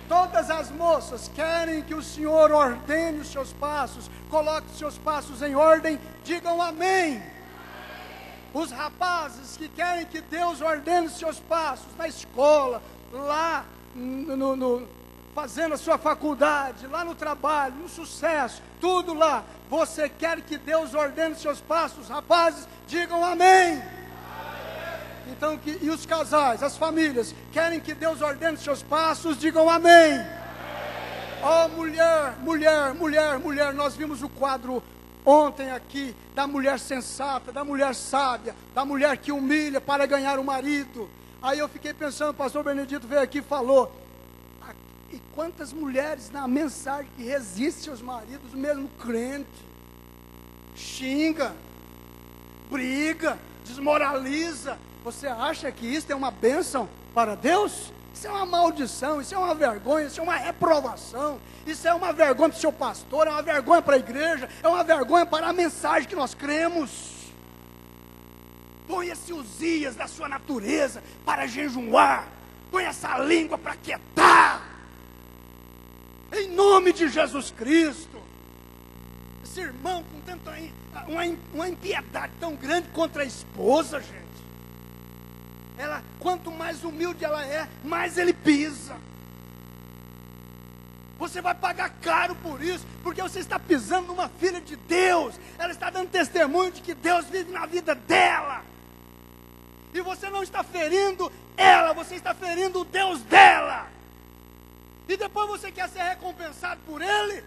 Todas as moças querem que o Senhor ordene os seus passos, coloque os seus passos em ordem, digam amém. Os rapazes que querem que Deus ordene os seus passos na escola, lá fazendo a sua faculdade, lá no trabalho, no sucesso, tudo lá. Você quer que Deus ordene os seus passos, rapazes? Digam amém. Então, e os casais, as famílias, querem que Deus ordene seus passos? Digam amém. Oh, mulher, nós vimos o quadro ontem aqui, da mulher sensata, da mulher sábia, da mulher que humilha para ganhar o marido. Aí eu fiquei pensando, o pastor Benedito veio aqui e falou, e quantas mulheres na mensagem que resistem aos maridos, mesmo crente, xinga, briga, desmoraliza. Você acha que isso é uma bênção para Deus? Isso é uma maldição, isso é uma vergonha, isso é uma reprovação, isso é uma vergonha para o seu pastor, é uma vergonha para a igreja, é uma vergonha para a mensagem que nós cremos. Põe esse Uzias da sua natureza para jejuar, põe essa língua para quietar, em nome de Jesus Cristo. Esse irmão com tanta uma impiedade tão grande contra a esposa, gente. Ela, quanto mais humilde ela é, mais ele pisa. Você vai pagar caro por isso, porque você está pisando numa filha de Deus. Ela está dando testemunho de que Deus vive na vida dela. E você não está ferindo ela, você está ferindo o Deus dela. E depois você quer ser recompensado por ele?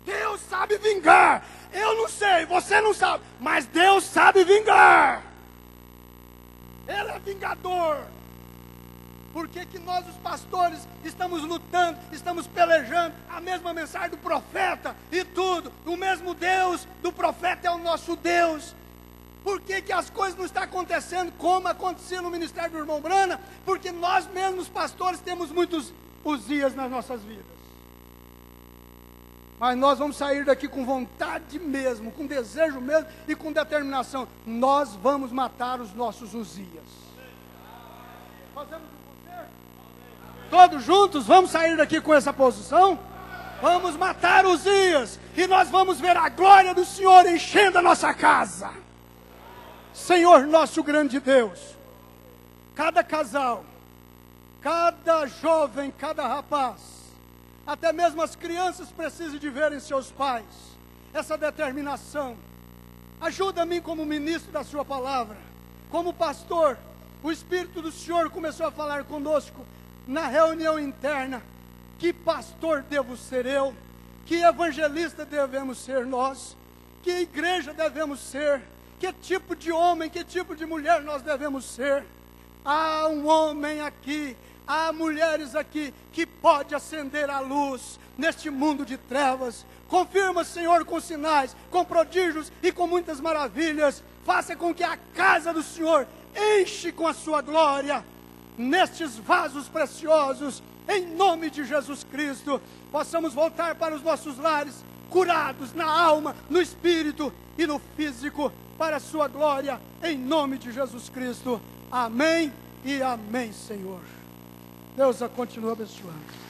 Deus sabe vingar. Eu não sei, você não sabe, mas Deus sabe vingar. Ele é vingador. Por que que nós, os pastores, estamos lutando, estamos pelejando a mesma mensagem do profeta e tudo? O mesmo Deus do profeta é o nosso Deus. Por que que as coisas não estão acontecendo como acontecia no ministério do irmão Brana? Porque nós mesmos, pastores, temos muitos Uzias nas nossas vidas. Mas nós vamos sair daqui com vontade mesmo, com desejo mesmo e com determinação. Nós vamos matar os nossos Uzias. Fazemos com você? Todos juntos vamos sair daqui com essa posição? Vamos matar Uzias. E nós vamos ver a glória do Senhor enchendo a nossa casa. Senhor nosso grande Deus. Cada casal, cada jovem, cada rapaz, até mesmo as crianças precisam de ver em seus pais essa determinação. Ajuda a mim como ministro da sua palavra, como pastor. O Espírito do Senhor começou a falar conosco na reunião interna. Que pastor devo ser eu? Que evangelista devemos ser nós? Que igreja devemos ser? Que tipo de homem, que tipo de mulher nós devemos ser? Há um homem aqui, há mulheres aqui que pode acender a luz neste mundo de trevas. Confirma, Senhor, com sinais, com prodígios e com muitas maravilhas. Faça com que a casa do Senhor enche com a sua glória. nestes vasos preciosos, em nome de Jesus Cristo, possamos voltar para os nossos lares, curados na alma, no espírito e no físico, para a sua glória, em nome de Jesus Cristo. Amém e amém, Senhor. Deus a continua abençoando.